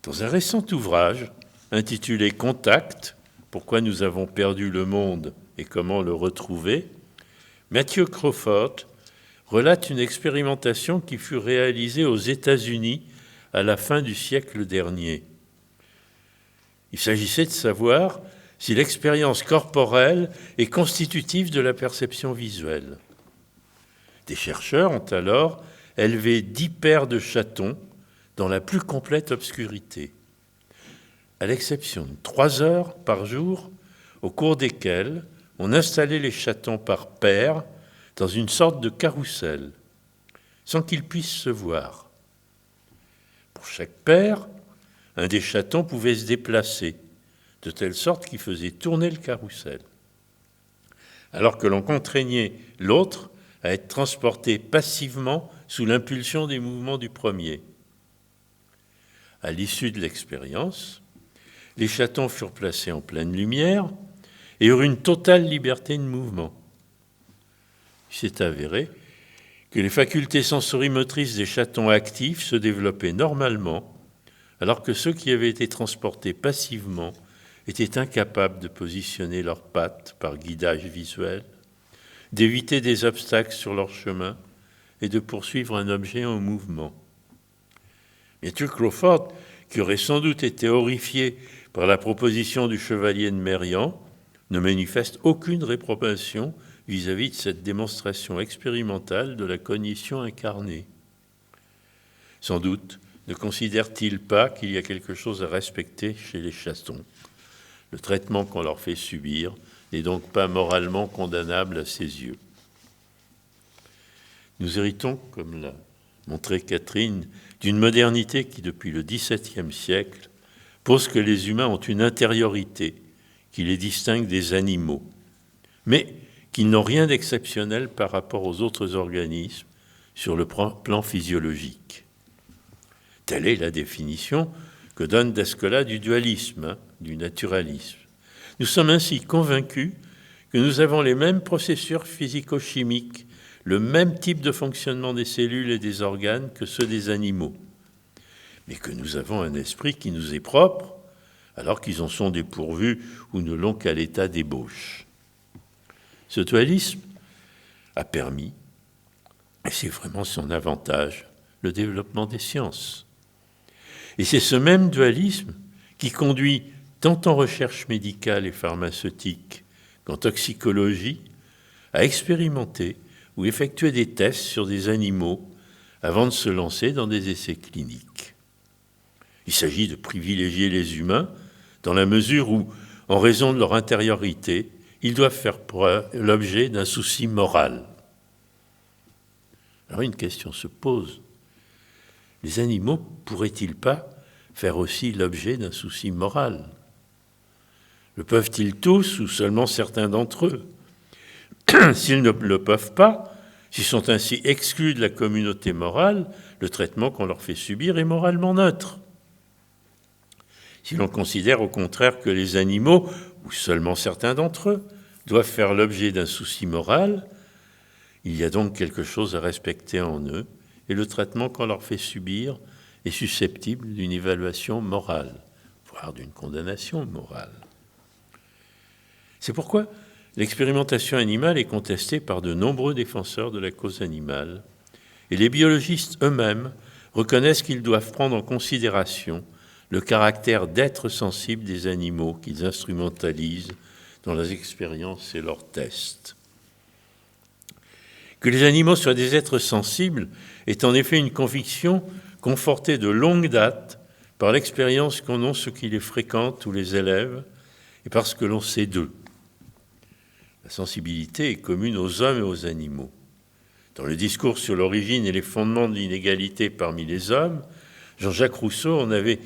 Dans un récent ouvrage intitulé « Contact, pourquoi nous avons perdu le monde et comment le retrouver », Matthew Crawford relate une expérimentation qui fut réalisée aux États-Unis à la fin du siècle dernier. Il s'agissait de savoir si l'expérience corporelle est constitutive de la perception visuelle. Des chercheurs ont alors élevé 10 paires de chatons dans la plus complète obscurité, à l'exception de 3 heures par jour, au cours desquelles on installait les chatons par paires dans une sorte de carrousel, sans qu'ils puissent se voir. Pour chaque paire, un des chatons pouvait se déplacer, de telle sorte qu'il faisait tourner le carrousel. alors que l'on contraignait l'autre à être transporté passivement sous l'impulsion des mouvements du premier. À l'issue de l'expérience, les chatons furent placés en pleine lumière et eurent une totale liberté de mouvement. Il s'est avéré que les facultés sensorimotrices des chatons actifs se développaient normalement, alors que ceux qui avaient été transportés passivement étaient incapables de positionner leurs pattes par guidage visuel, d'éviter des obstacles sur leur chemin et de poursuivre un objet en mouvement. M. Crawford, qui aurait sans doute été horrifié par la proposition du chevalier de Mérian, ne manifeste aucune réprobation vis-à-vis de cette démonstration expérimentale de la cognition incarnée. Sans doute ne considère-t-il pas qu'il y a quelque chose à respecter chez les chatons. Le traitement qu'on leur fait subir n'est donc pas moralement condamnable à ses yeux. Nous héritons, comme l'a montré Catherine, d'une modernité qui, depuis le XVIIe siècle, pose que les humains ont une intériorité qui les distingue des animaux, mais qu'ils n'ont rien d'exceptionnel par rapport aux autres organismes sur le plan physiologique. Telle est la définition que donne Descola du dualisme, du naturalisme. Nous sommes ainsi convaincus que nous avons les mêmes processus physico-chimiques, le même type de fonctionnement des cellules et des organes que ceux des animaux, mais que nous avons un esprit qui nous est propre, alors qu'ils en sont dépourvus ou ne l'ont qu'à l'état d'ébauche. Ce dualisme a permis, et c'est vraiment son avantage, le développement des sciences. Et c'est ce même dualisme qui conduit, tant en recherche médicale et pharmaceutique qu'en toxicologie, à expérimenter ou effectuer des tests sur des animaux avant de se lancer dans des essais cliniques. Il s'agit de privilégier les humains dans la mesure où, en raison de leur intériorité, ils doivent faire l'objet d'un souci moral. Alors une question se pose. Les animaux pourraient-ils pas faire aussi l'objet d'un souci moral? Le peuvent-ils tous ou seulement certains d'entre eux? S'ils ne le peuvent pas, s'ils sont ainsi exclus de la communauté morale, le traitement qu'on leur fait subir est moralement neutre. Si l'on considère au contraire que les animaux, ou seulement certains d'entre eux, doivent faire l'objet d'un souci moral, il y a donc quelque chose à respecter en eux, et le traitement qu'on leur fait subir est susceptible d'une évaluation morale, voire d'une condamnation morale. C'est pourquoi l'expérimentation animale est contestée par de nombreux défenseurs de la cause animale, et les biologistes eux-mêmes reconnaissent qu'ils doivent prendre en considération le caractère d'être sensible des animaux qu'ils instrumentalisent dans leurs expériences et leurs tests. Que les animaux soient des êtres sensibles est en effet une conviction confortée de longue date par l'expérience qu'en ont ceux qui les fréquentent ou les élèvent, et parce que l'on sait d'eux. La sensibilité est commune aux hommes et aux animaux. Dans le discours sur l'origine et les fondements de l'inégalité parmi les hommes, Jean-Jacques Rousseau en avait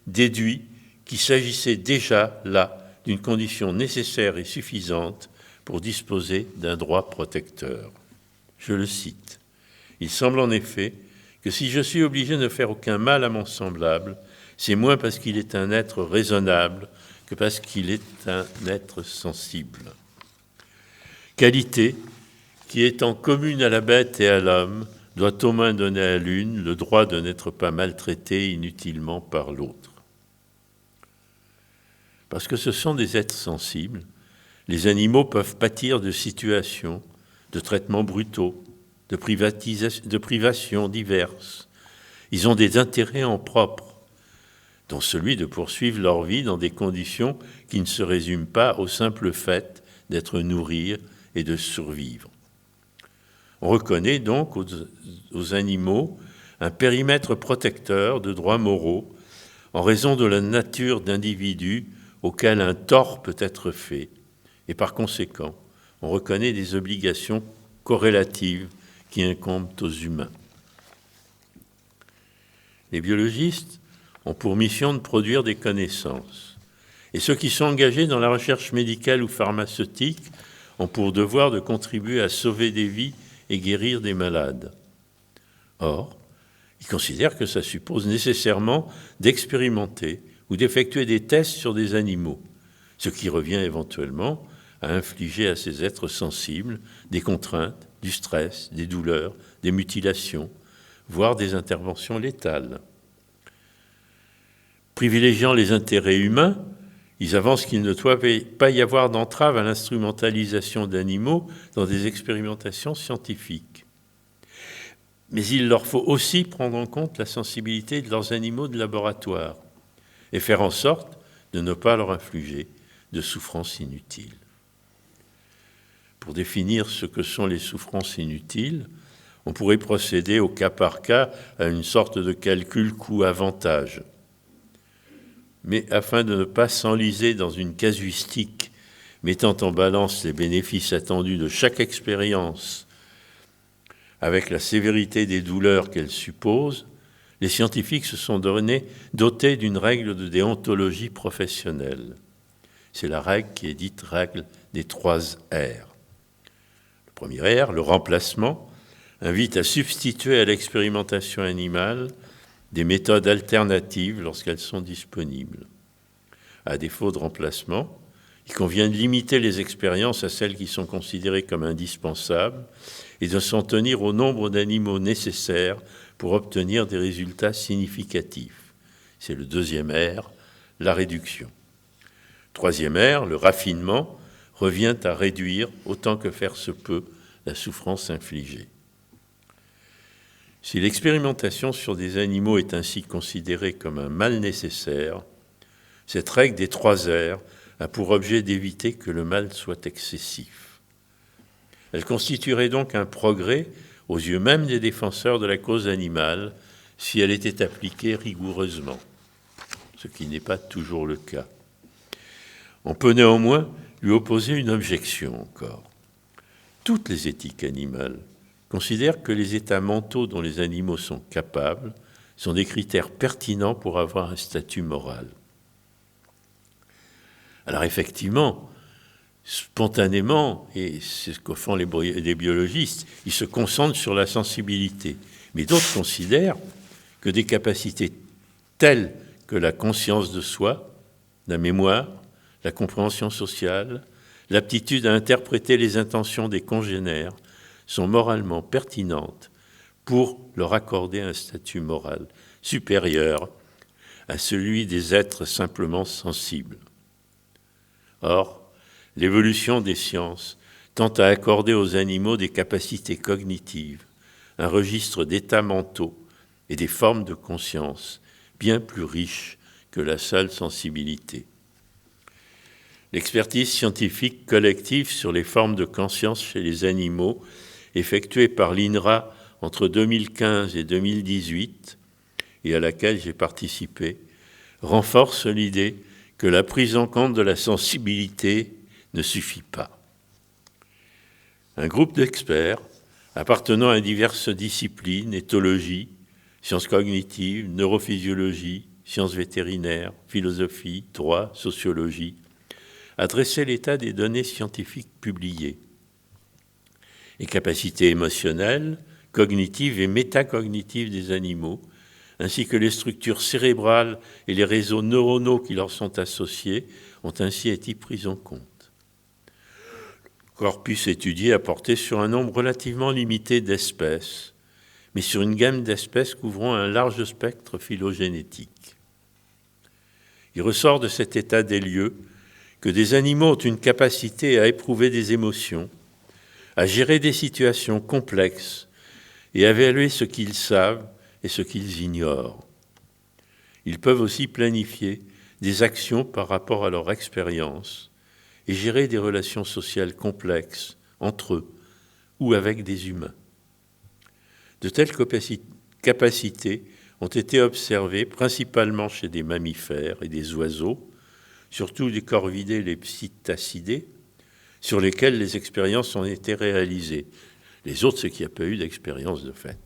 déduit qu'il s'agissait déjà là d'une condition nécessaire et suffisante pour disposer d'un droit protecteur. Je le cite. « Il semble en effet que si je suis obligé de ne faire aucun mal à mon semblable, c'est moins parce qu'il est un être raisonnable que parce qu'il est un être sensible. » Qualité qui, étant commune à la bête et à l'homme, doit au moins donner à l'une le droit de n'être pas maltraité inutilement par l'autre. Parce que ce sont des êtres sensibles, les animaux peuvent pâtir de situations, de traitements brutaux, de privations diverses. Ils ont des intérêts en propre, dont celui de poursuivre leur vie dans des conditions qui ne se résument pas au simple fait d'être nourris et de survivre. On reconnaît donc aux animaux un périmètre protecteur de droits moraux en raison de la nature d'individus auquel un tort peut être fait, et par conséquent, on reconnaît des obligations corrélatives qui incombent aux humains. Les biologistes ont pour mission de produire des connaissances, et ceux qui sont engagés dans la recherche médicale ou pharmaceutique ont pour devoir de contribuer à sauver des vies et guérir des malades. Or, ils considèrent que ça suppose nécessairement d'expérimenter ou d'effectuer des tests sur des animaux, ce qui revient éventuellement à infliger à ces êtres sensibles des contraintes, du stress, des douleurs, des mutilations, voire des interventions létales. Privilégiant les intérêts humains, ils avancent qu'il ne doit pas y avoir d'entrave à l'instrumentalisation d'animaux dans des expérimentations scientifiques. Mais il leur faut aussi prendre en compte la sensibilité de leurs animaux de laboratoire et faire en sorte de ne pas leur infliger de souffrances inutiles. Pour définir ce que sont les souffrances inutiles, on pourrait procéder au cas par cas à une sorte de calcul coût-avantage. Mais afin de ne pas s'enliser dans une casuistique mettant en balance les bénéfices attendus de chaque expérience avec la sévérité des douleurs qu'elle suppose, les scientifiques se sont dotés d'une règle de déontologie professionnelle. C'est la règle qui est dite règle des 3 R. Le premier R, le remplacement, invite à substituer à l'expérimentation animale des méthodes alternatives lorsqu'elles sont disponibles. À défaut de remplacement, il convient de limiter les expériences à celles qui sont considérées comme indispensables et de s'en tenir au nombre d'animaux nécessaires pour obtenir des résultats significatifs. C'est le 2e R, la réduction. 3e R, le raffinement, revient à réduire, autant que faire se peut, la souffrance infligée. Si l'expérimentation sur des animaux est ainsi considérée comme un mal nécessaire, cette règle des 3 R a pour objet d'éviter que le mal soit excessif. Elle constituerait donc un progrès aux yeux même des défenseurs de la cause animale si elle était appliquée rigoureusement, ce qui n'est pas toujours le cas. On peut néanmoins lui opposer une objection encore. Toutes les éthiques animales considèrent que les états mentaux dont les animaux sont capables sont des critères pertinents pour avoir un statut moral. Alors effectivement, spontanément, et c'est ce que font les biologistes, ils se concentrent sur la sensibilité. Mais d'autres considèrent que des capacités telles que la conscience de soi, la mémoire, la compréhension sociale, l'aptitude à interpréter les intentions des congénères sont moralement pertinentes pour leur accorder un statut moral supérieur à celui des êtres simplement sensibles. Or, l'évolution des sciences tend à accorder aux animaux des capacités cognitives, un registre d'états mentaux et des formes de conscience bien plus riches que la seule sensibilité. L'expertise scientifique collective sur les formes de conscience chez les animaux, effectuée par l'INRA entre 2015 et 2018, et à laquelle j'ai participé, renforce l'idée que la prise en compte de la sensibilité ne suffit pas. Un groupe d'experts appartenant à diverses disciplines, éthologie, sciences cognitives, neurophysiologie, sciences vétérinaires, philosophie, droit, sociologie, a dressé l'état des données scientifiques publiées. Les capacités émotionnelles, cognitives et métacognitives des animaux, ainsi que les structures cérébrales et les réseaux neuronaux qui leur sont associés, ont ainsi été pris en compte. Le corpus étudié a porté sur un nombre relativement limité d'espèces, mais sur une gamme d'espèces couvrant un large spectre phylogénétique. Il ressort de cet état des lieux que des animaux ont une capacité à éprouver des émotions, à gérer des situations complexes et à évaluer ce qu'ils savent et ce qu'ils ignorent. Ils peuvent aussi planifier des actions par rapport à leur expérience et gérer des relations sociales complexes entre eux ou avec des humains. De telles capacités ont été observées principalement chez des mammifères et des oiseaux, surtout les corvidés et les psittacidés, sur lesquels les expériences ont été réalisées. Les autres, c'est qu'il n'y a pas eu d'expérience de fait.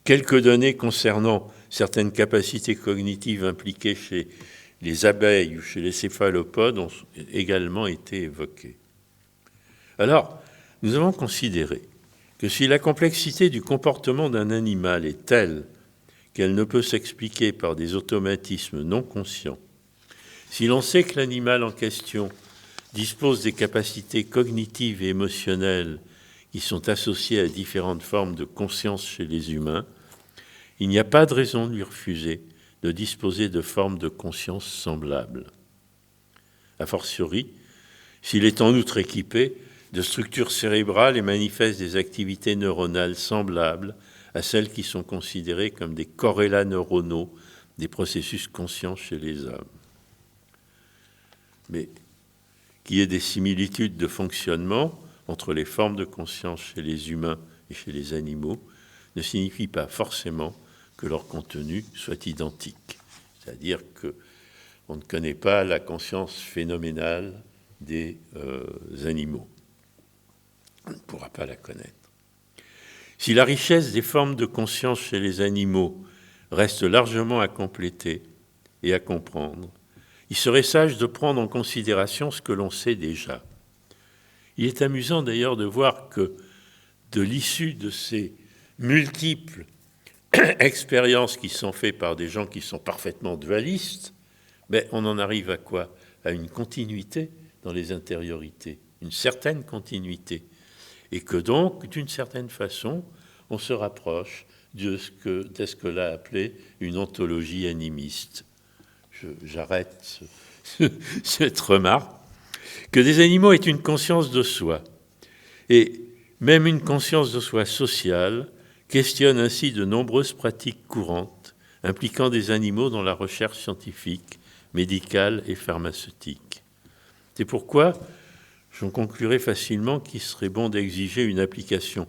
Quelques données concernant certaines capacités cognitives impliquées chez les abeilles ou chez les céphalopodes ont également été évoquées. Alors, nous avons considéré que si la complexité du comportement d'un animal est telle qu'elle ne peut s'expliquer par des automatismes non conscients, si l'on sait que l'animal en question dispose des capacités cognitives et émotionnelles qui sont associées à différentes formes de conscience chez les humains, il n'y a pas de raison de lui refuser de disposer de formes de conscience semblables. A fortiori, s'il est en outre équipé de structures cérébrales et manifeste des activités neuronales semblables à celles qui sont considérées comme des corrélats neuronaux des processus conscients chez les hommes. Mais qu'il y ait des similitudes de fonctionnement entre les formes de conscience chez les humains et chez les animaux ne signifie pas forcément que leur contenu soit identique. C'est-à-dire qu'on ne connaît pas la conscience phénoménale des animaux. On ne pourra pas la connaître. Si la richesse des formes de conscience chez les animaux reste largement à compléter et à comprendre, il serait sage de prendre en considération ce que l'on sait déjà. Il est amusant d'ailleurs de voir que de l'issue de ces multiples expériences qui sont faites par des gens qui sont parfaitement dualistes, mais on en arrive à quoi? À une continuité dans les intériorités, une certaine continuité. Et que donc, d'une certaine façon, on se rapproche de ce que Descola a appelé une ontologie animiste. J'arrête cette remarque. Que des animaux aient une conscience de soi, et même une conscience de soi sociale, questionne ainsi de nombreuses pratiques courantes impliquant des animaux dans la recherche scientifique, médicale et pharmaceutique. C'est pourquoi j'en conclurai facilement qu'il serait bon d'exiger une application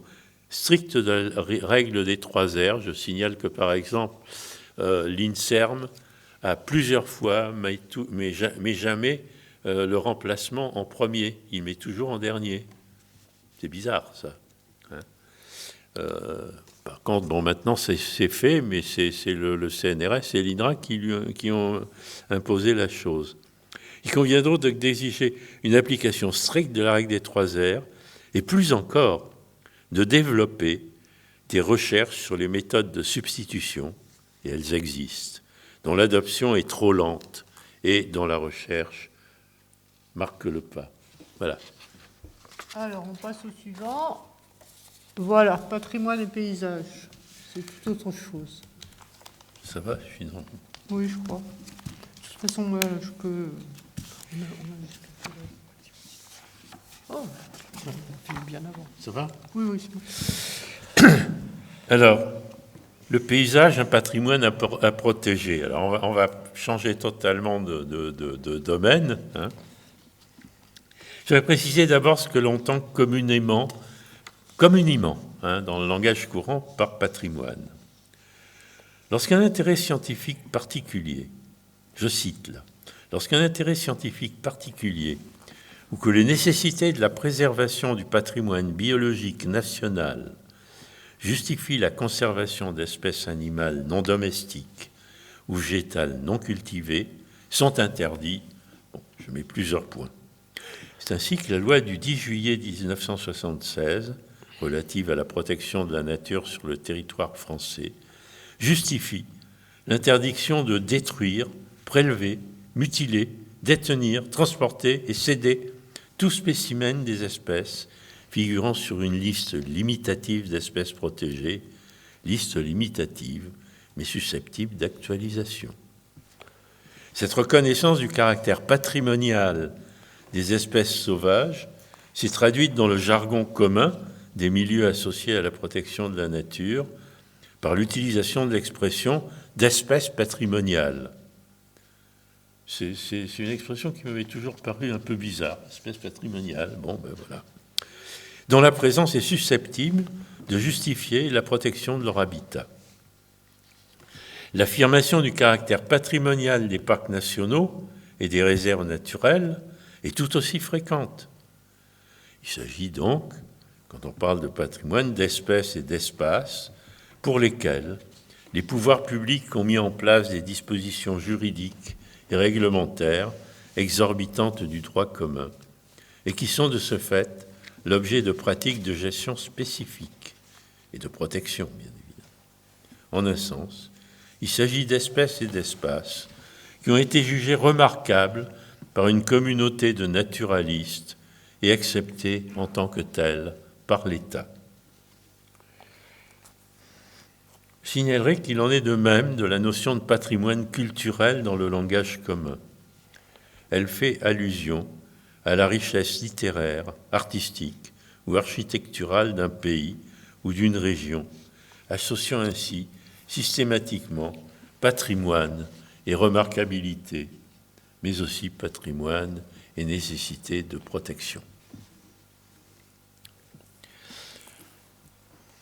stricte de la règle des 3 R. Je signale que, par exemple, l'INSERM a plusieurs fois, mais jamais le remplacement en premier. Il met toujours en dernier. C'est bizarre, ça. Par contre, bon, maintenant, c'est fait, mais c'est le CNRS et l'INRA qui ont imposé la chose. Il convient donc d'exiger une application stricte de la règle des 3 R et plus encore de développer des recherches sur les méthodes de substitution, et elles existent, dont l'adoption est trop lente et dont la recherche marque le pas. Voilà. Alors, on passe au suivant. Voilà, patrimoine et paysage. C'est tout autre chose. Ça va, finalement? Oui, je crois. De toute façon, je peux... Oh, on fait bien avant. Ça va? Oui, c'est bon. Alors, le paysage, un patrimoine à protéger. Alors, on va changer totalement de domaine. Je vais préciser d'abord ce que l'on entend communément, dans le langage courant, par patrimoine. Lorsqu'un intérêt scientifique particulier, je cite là, lorsqu'un intérêt scientifique particulier ou que les nécessités de la préservation du patrimoine biologique national justifient la conservation d'espèces animales non domestiques ou végétales non cultivées, sont interdits. Bon, je mets plusieurs points. C'est ainsi que la loi du 10 juillet 1976, relative à la protection de la nature sur le territoire français, justifie l'interdiction de détruire, prélever, mutiler, détenir, transporter et céder tout spécimen des espèces figurant sur une liste limitative d'espèces protégées, liste limitative mais susceptible d'actualisation. Cette reconnaissance du caractère patrimonial des espèces sauvages s'est traduite dans le jargon commun des milieux associés à la protection de la nature par l'utilisation de l'expression d'espèces patrimoniales. C'est une expression qui m'avait toujours paru un peu bizarre, espèce patrimoniale, bon ben voilà, dont la présence est susceptible de justifier la protection de leur habitat. L'affirmation du caractère patrimonial des parcs nationaux et des réserves naturelles est tout aussi fréquente. Il s'agit donc, quand on parle de patrimoine, d'espèces et d'espaces pour lesquels les pouvoirs publics ont mis en place des dispositions juridiques et réglementaires exorbitantes du droit commun et qui sont de ce fait l'objet de pratiques de gestion spécifiques et de protection, bien évidemment. En un sens, il s'agit d'espèces et d'espaces qui ont été jugés remarquables par une communauté de naturalistes et acceptés en tant que tels par l'État. Je signalerai qu'il en est de même de la notion de patrimoine culturel dans le langage commun. Elle fait allusion à la richesse littéraire, artistique ou architecturale d'un pays ou d'une région, associant ainsi systématiquement patrimoine et remarquabilité, mais aussi patrimoine et nécessité de protection.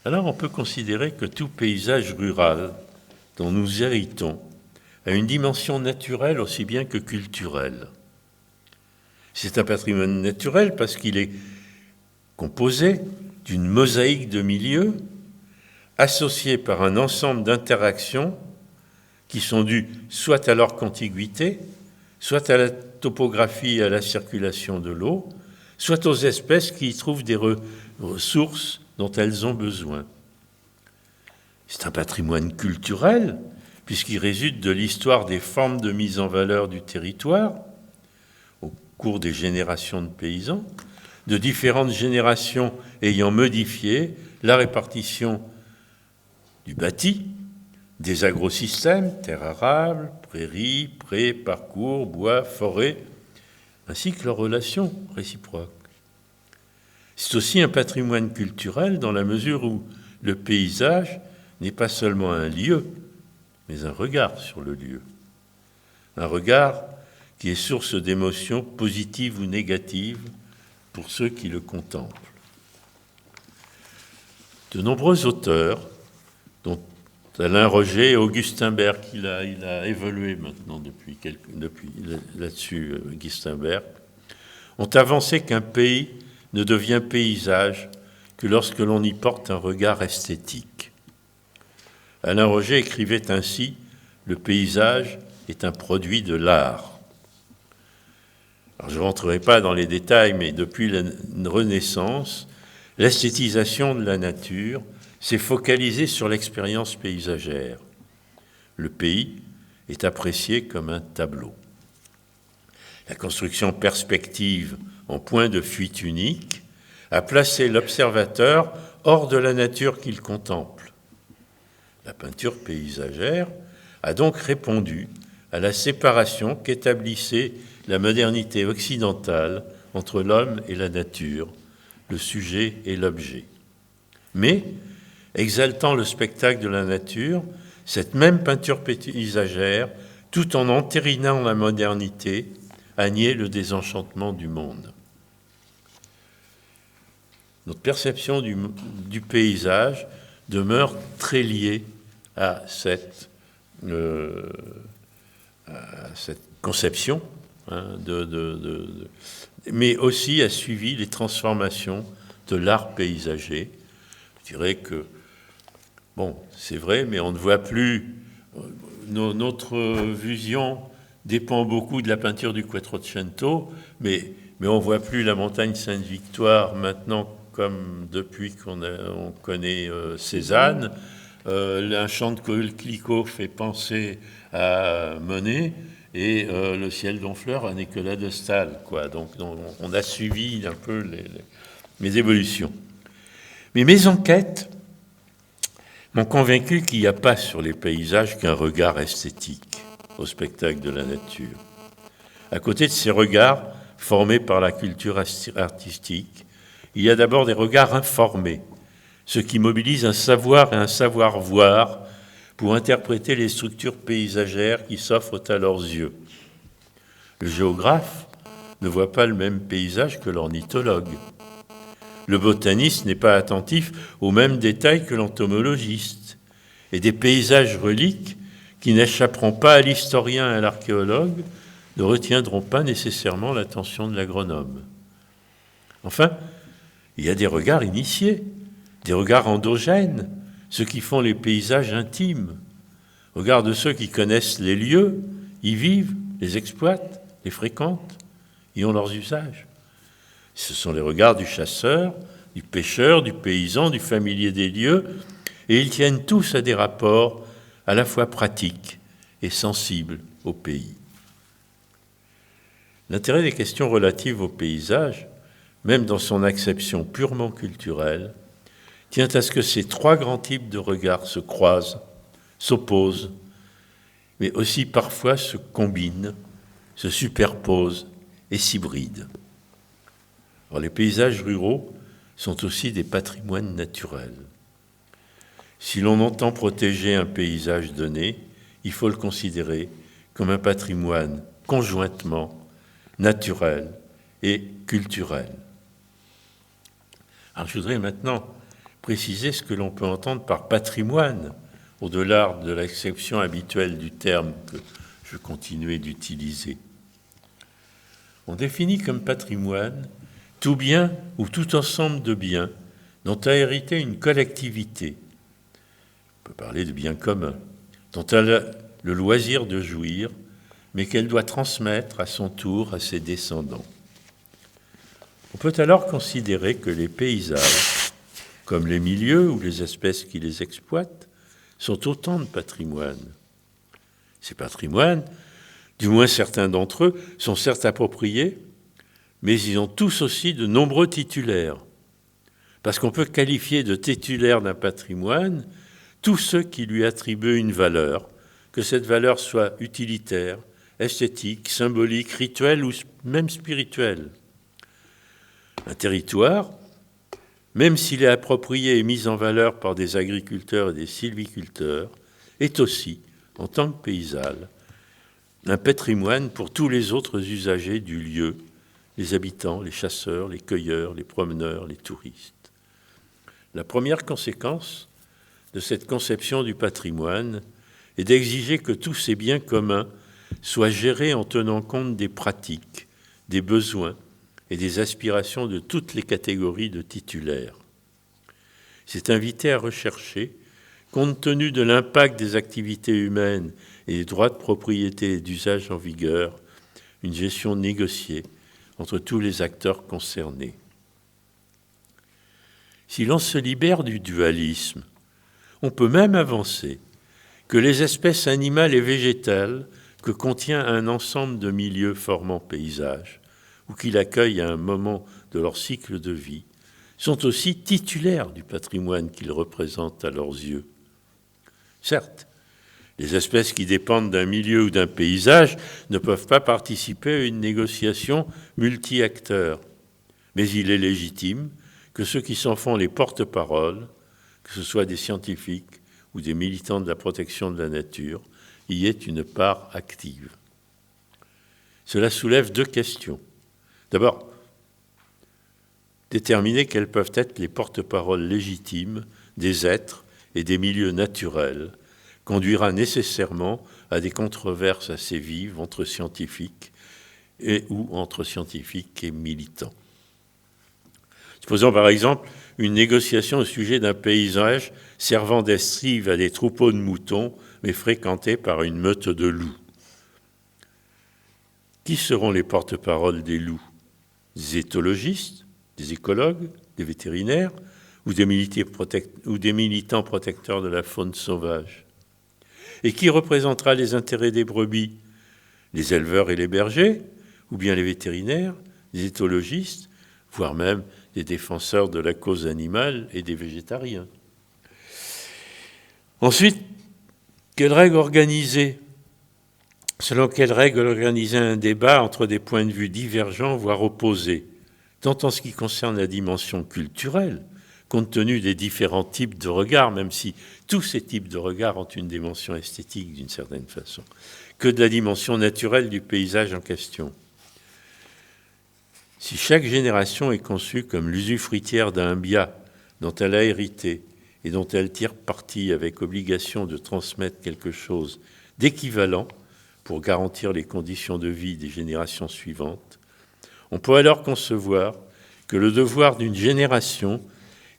Alors on peut considérer que tout paysage rural dont nous héritons a une dimension naturelle aussi bien que culturelle. C'est un patrimoine naturel parce qu'il est composé d'une mosaïque de milieux associés par un ensemble d'interactions qui sont dues soit à leur contiguïté, soit à la topographie et à la circulation de l'eau, soit aux espèces qui y trouvent des ressources dont elles ont besoin. C'est un patrimoine culturel, puisqu'il résulte de l'histoire des formes de mise en valeur du territoire, au cours des générations de paysans, de différentes générations ayant modifié la répartition du bâti, des agrosystèmes, terres arables, prairies, prés, parcours, bois, forêts, ainsi que leurs relations réciproques. C'est aussi un patrimoine culturel dans la mesure où le paysage n'est pas seulement un lieu, mais un regard sur le lieu. Un regard qui est source d'émotions positives ou négatives pour ceux qui le contemplent. De nombreux auteurs, dont Alain Roger et Augustin Berg, il a évolué maintenant depuis là-dessus, Augustin Berg, ont avancé qu'un pays ne devient paysage que lorsque l'on y porte un regard esthétique. Alain Roger écrivait ainsi « Le paysage est un produit de l'art ». Alors, je ne rentrerai pas dans les détails, mais depuis la Renaissance, l'esthétisation de la nature s'est focalisée sur l'expérience paysagère. Le pays est apprécié comme un tableau. La construction perspective en point de fuite unique a placé l'observateur hors de la nature qu'il contemple. La peinture paysagère a donc répondu à la séparation qu'établissait la modernité occidentale entre l'homme et la nature, le sujet et l'objet. Mais, exaltant le spectacle de la nature, cette même peinture paysagère, tout en entérinant la modernité, a nié le désenchantement du monde. Notre perception du paysage demeure très liée à cette conception, mais aussi a suivi les transformations de l'art paysager. Je dirais que, bon, c'est vrai, mais on ne voit plus... Notre vision dépend beaucoup de la peinture du Quattrocento, mais on ne voit plus la montagne Sainte-Victoire maintenant comme depuis qu'on connaît Cézanne. Un champ de coquelicots fait penser à Monet et le ciel d'Honfleur à Nicolas de Staël, quoi. Donc on a suivi un peu mes évolutions. Mais mes enquêtes m'ont convaincu qu'il n'y a pas sur les paysages qu'un regard esthétique au spectacle de la nature. À côté de ces regards formés par la culture artistique, il y a d'abord des regards informés, ce qui mobilise un savoir et un savoir-voir pour interpréter les structures paysagères qui s'offrent à leurs yeux. Le géographe ne voit pas le même paysage que l'ornithologue. Le botaniste n'est pas attentif aux mêmes détails que l'entomologiste. Et des paysages reliques qui n'échapperont pas à l'historien et à l'archéologue ne retiendront pas nécessairement l'attention de l'agronome. Enfin, il y a des regards initiés, des regards endogènes, ceux qui font les paysages intimes, regards de ceux qui connaissent les lieux, y vivent, les exploitent, les fréquentent, y ont leurs usages. Ce sont les regards du chasseur, du pêcheur, du paysan, du familier des lieux, et ils tiennent tous à des rapports à la fois pratiques et sensibles au pays. L'intérêt des questions relatives au paysage, même dans son acception purement culturelle, tient à ce que ces trois grands types de regards se croisent, s'opposent, mais aussi parfois se combinent, se superposent et s'hybrident. Alors, les paysages ruraux sont aussi des patrimoines naturels. Si l'on entend protéger un paysage donné, il faut le considérer comme un patrimoine conjointement naturel et culturel. Alors, je voudrais maintenant préciser ce que l'on peut entendre par patrimoine, au-delà de l'acception habituelle du terme que je continuais d'utiliser. On définit comme patrimoine tout bien ou tout ensemble de biens dont a hérité une collectivité. On peut parler de biens communs, dont elle a le loisir de jouir, mais qu'elle doit transmettre à son tour à ses descendants. On peut alors considérer que les paysages, comme les milieux ou les espèces qui les exploitent, sont autant de patrimoines. Ces patrimoines, du moins certains d'entre eux, sont certes appropriés, mais ils ont tous aussi de nombreux titulaires. Parce qu'on peut qualifier de titulaires d'un patrimoine tous ceux qui lui attribuent une valeur, que cette valeur soit utilitaire, esthétique, symbolique, rituelle ou même spirituelle. Un territoire, même s'il est approprié et mis en valeur par des agriculteurs et des sylviculteurs, est aussi, en tant que paysage, un patrimoine pour tous les autres usagers du lieu, les habitants, les chasseurs, les cueilleurs, les promeneurs, les touristes. La première conséquence de cette conception du patrimoine est d'exiger que tous ces biens communs soient gérés en tenant compte des pratiques, des besoins et des aspirations de toutes les catégories de titulaires. C'est inviter à rechercher, compte tenu de l'impact des activités humaines et des droits de propriété et d'usage en vigueur, une gestion négociée entre tous les acteurs concernés. Si l'on se libère du dualisme, on peut même avancer que les espèces animales et végétales que contient un ensemble de milieux formant paysage, ou qu'il accueille à un moment de leur cycle de vie, sont aussi titulaires du patrimoine qu'ils représentent à leurs yeux. Certes, les espèces qui dépendent d'un milieu ou d'un paysage ne peuvent pas participer à une négociation multi-acteurs, mais il est légitime que ceux qui s'en font les porte-paroles, que ce soit des scientifiques ou des militants de la protection de la nature, y aient une part active. Cela soulève deux questions. D'abord, déterminer quels peuvent être les porte-paroles légitimes des êtres et des milieux naturels conduira nécessairement à des controverses assez vives entre scientifiques ou entre scientifiques et militants. Supposons par exemple une négociation au sujet d'un paysage servant d'estrive à des troupeaux de moutons, mais fréquenté par une meute de loups. Qui seront les porte-paroles des loups ? Des éthologistes, des écologues, des vétérinaires ou des militants protecteurs de la faune sauvage ? Et qui représentera les intérêts des brebis ? Les éleveurs et les bergers, ou bien les vétérinaires, les éthologistes, voire même des défenseurs de la cause animale et des végétariens. Ensuite, selon quelles règles organiser un débat entre des points de vue divergents, voire opposés, tant en ce qui concerne la dimension culturelle, compte tenu des différents types de regards, même si tous ces types de regards ont une dimension esthétique d'une certaine façon, que de la dimension naturelle du paysage en question. Si chaque génération est conçue comme l'usufruitière d'un bien dont elle a hérité et dont elle tire parti avec obligation de transmettre quelque chose d'équivalent pour garantir les conditions de vie des générations suivantes, on peut alors concevoir que le devoir d'une génération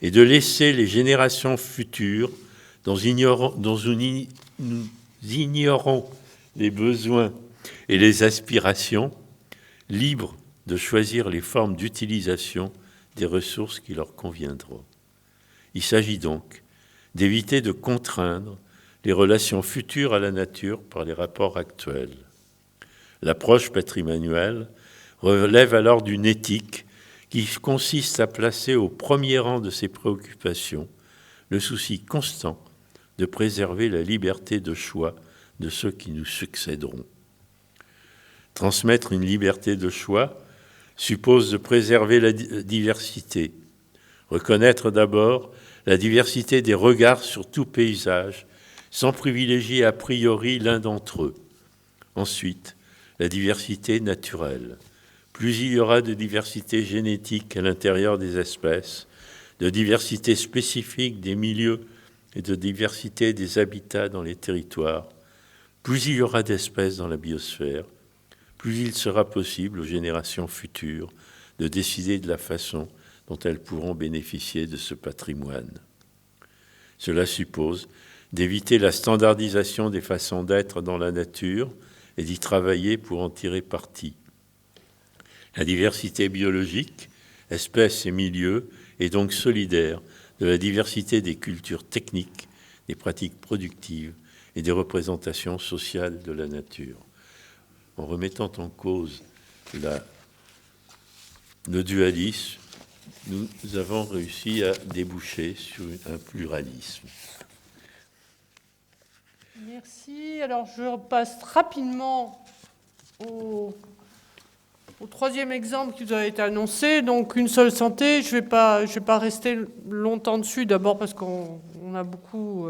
est de laisser les générations futures, dont nous ignorons les besoins et les aspirations, libres de choisir les formes d'utilisation des ressources qui leur conviendront. Il s'agit donc d'éviter de contraindre les relations futures à la nature par les rapports actuels. L'approche patrimoniale relève alors d'une éthique qui consiste à placer au premier rang de ses préoccupations le souci constant de préserver la liberté de choix de ceux qui nous succéderont. Transmettre une liberté de choix suppose de préserver la diversité, reconnaître d'abord la diversité des regards sur tout paysage, sans privilégier a priori l'un d'entre eux. Ensuite, la diversité naturelle. Plus il y aura de diversité génétique à l'intérieur des espèces, de diversité spécifique des milieux et de diversité des habitats dans les territoires, plus il y aura d'espèces dans la biosphère, plus il sera possible aux générations futures de décider de la façon dont elles pourront bénéficier de ce patrimoine. Cela suppose d'éviter la standardisation des façons d'être dans la nature et d'y travailler pour en tirer parti. La diversité biologique, espèces et milieux, est donc solidaire de la diversité des cultures techniques, des pratiques productives et des représentations sociales de la nature. En remettant en cause le dualisme, nous avons réussi à déboucher sur un pluralisme. Merci. Alors, je passe rapidement au troisième exemple qui vous a été annoncé. Donc, une seule santé. Je vais pas rester longtemps dessus. D'abord parce qu'on a beaucoup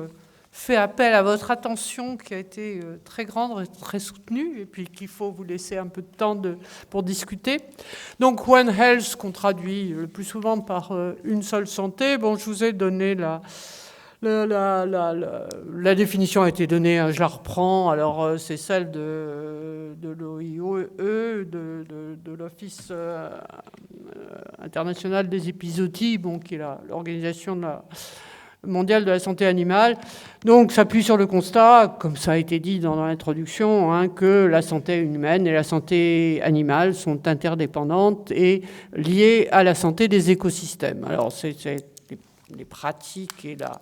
fait appel à votre attention qui a été très grande et très soutenue, et puis qu'il faut vous laisser un peu de temps pour discuter. Donc, One Health, qu'on traduit le plus souvent par une seule santé. Bon, je vous ai donné la définition a été donnée, hein, je la reprends. Alors, c'est celle de l'OIE, de l'Office international des épizooties, bon, qui est l'organisation mondiale de la santé animale. Donc, s'appuie sur le constat, comme ça a été dit dans l'introduction, hein, que la santé humaine et la santé animale sont interdépendantes et liées à la santé des écosystèmes. Alors, les pratiques et la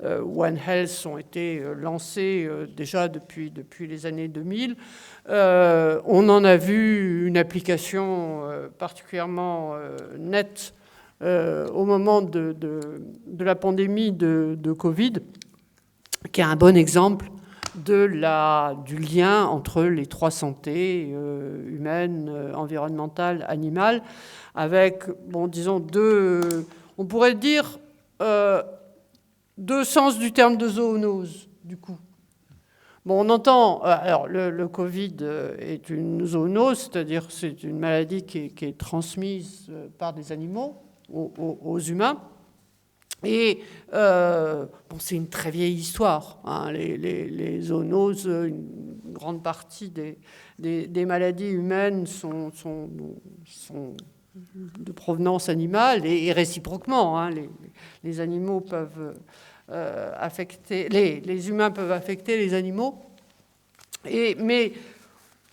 One Health ont été lancées déjà depuis les années 2000. On en a vu une application particulièrement nette au moment de la pandémie de Covid, qui est un bon exemple du lien entre les trois santé, humaine, environnementale, animale, avec, bon, disons, on pourrait dire, deux sens du terme de zoonose, du coup. Bon, on entend... alors, le Covid est une zoonose, c'est-à-dire c'est une maladie qui est transmise par des animaux aux humains. Et bon, c'est une très vieille histoire, hein. Les zoonoses, une grande partie des maladies humaines sont de provenance animale et réciproquement, hein. Les animaux peuvent affecter, les humains peuvent affecter les animaux, mais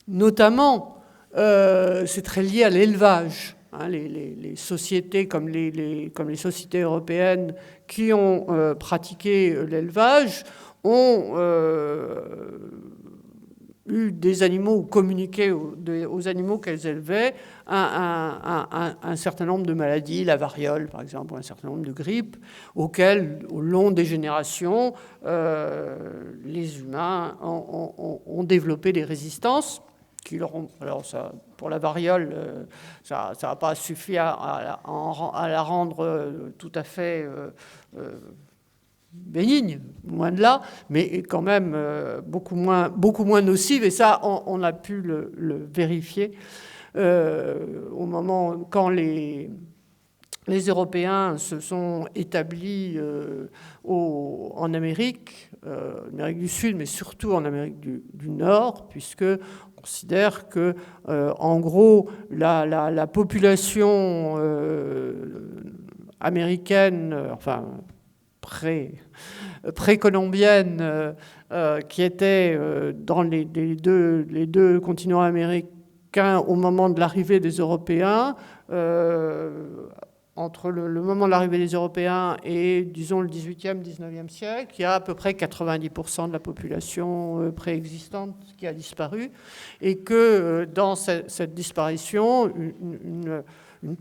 notamment c'est très lié à l'élevage. Hein, les sociétés comme les sociétés européennes qui ont pratiqué l'élevage ont eu des animaux ou communiqué aux animaux qu'elles élevaient un certain nombre de maladies, la variole par exemple, ou un certain nombre de grippes, auxquelles, au long des générations, les humains ont développé des résistances. Alors ça, pour la variole, ça n'a pas suffi à la rendre tout à fait bénigne, loin de là, mais quand même beaucoup moins nocive, et ça, on a pu le vérifier au moment quand les Européens se sont établis en Amérique du Sud, mais surtout en Amérique du Nord, puisque on considère que, en gros, la population américaine, enfin précolombienne, qui était dans les deux continents américains, qu'au moment de l'arrivée des Européens, entre le moment de l'arrivée des Européens et, disons, le 18e, 19e siècle, il y a à peu près 90% de la population préexistante qui a disparu, et que dans cette disparition, une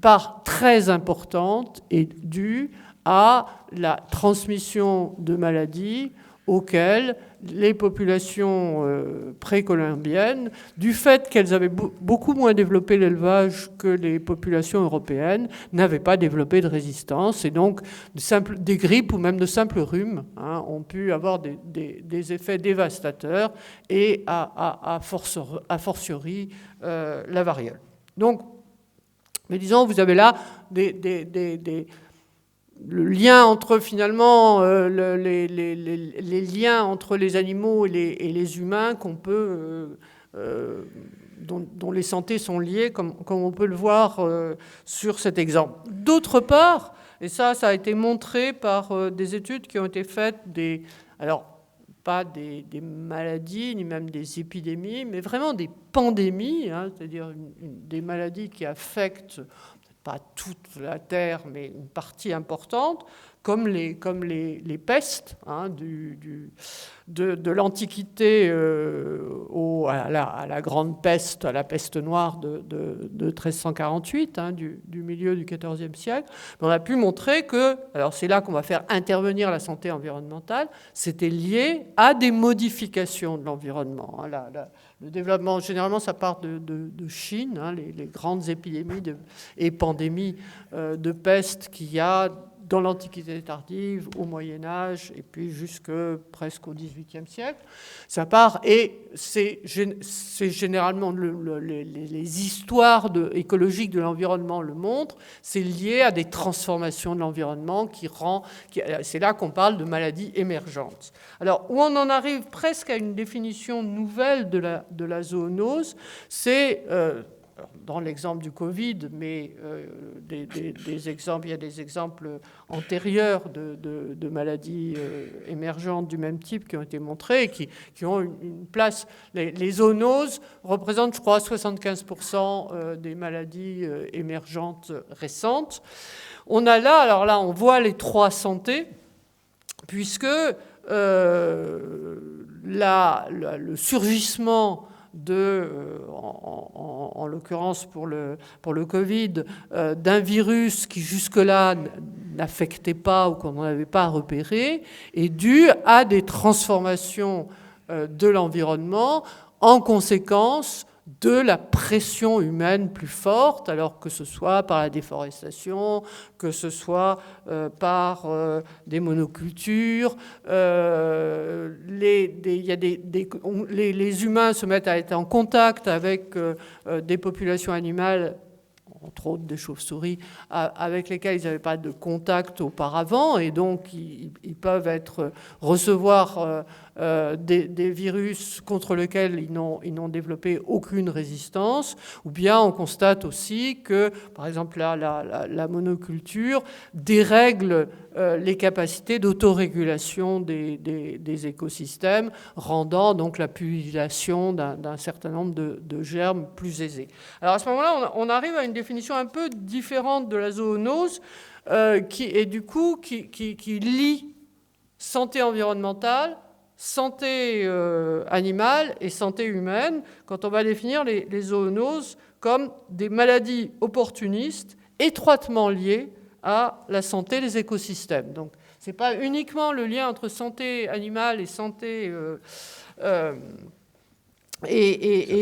part très importante est due à la transmission de maladies auxquelles les populations précolombiennes, du fait qu'elles avaient beaucoup moins développé l'élevage que les populations européennes, n'avaient pas développé de résistance. Et donc, des grippes ou même de simples rhumes ont pu avoir des effets dévastateurs, et a fortiori la variole. Donc, mais disons, vous avez là le lien entre, finalement, les liens entre les animaux et les humains dont les santé sont liées, comme on peut le voir sur cet exemple. D'autre part, et ça a été montré par des études qui ont été faites, alors pas des maladies, ni même des épidémies, mais vraiment des pandémies, c'est-à-dire des maladies qui affectent pas toute la Terre, mais une partie importante, comme les pestes de l'Antiquité à la grande peste, à la peste noire de 1348, du milieu du XIVe siècle. On a pu montrer que, alors c'est là qu'on va faire intervenir la santé environnementale, c'était lié à des modifications de l'environnement. Le développement, généralement, ça part de Chine, les grandes épidémies et pandémies de peste qu'il y a dans l'Antiquité tardive, au Moyen-Âge, et puis jusque presque au XVIIIe siècle. Ça part, et c'est généralement les histoires écologiques de l'environnement le montrent, c'est lié à des transformations de l'environnement c'est là qu'on parle de maladies émergentes. Alors, où on en arrive presque à une définition nouvelle de la zoonose, c'est... dans l'exemple du Covid, mais des exemples, il y a des exemples antérieurs de maladies émergentes du même type qui ont été montrés et qui ont une place. Les zoonoses représentent, je crois, 75% des maladies émergentes récentes. On a là, alors là, on voit les trois santés, puisque le surgissement en l'occurrence pour le Covid, d'un virus qui jusque-là n'affectait pas ou qu'on n'avait pas repéré, est dû à des transformations de l'environnement en conséquence de la pression humaine plus forte, alors que ce soit par la déforestation, que ce soit par des monocultures. Les humains se mettent à être en contact avec des populations animales, entre autres des chauves-souris, avec lesquelles ils n'avaient pas de contact auparavant, et donc ils peuvent recevoir des virus contre lesquels ils n'ont développé aucune résistance. Ou bien on constate aussi que, par exemple, la monoculture dérègle les capacités d'autorégulation des écosystèmes, rendant donc la pullulation d'un certain nombre de germes plus aisée. Alors à ce moment-là, on arrive à une définition un peu différente de la zoonose, qui lie santé environnementale, santé animale et santé humaine, quand on va définir les zoonoses comme des maladies opportunistes étroitement liées à la santé des écosystèmes. Donc, ce n'est pas uniquement le lien entre santé animale et santé,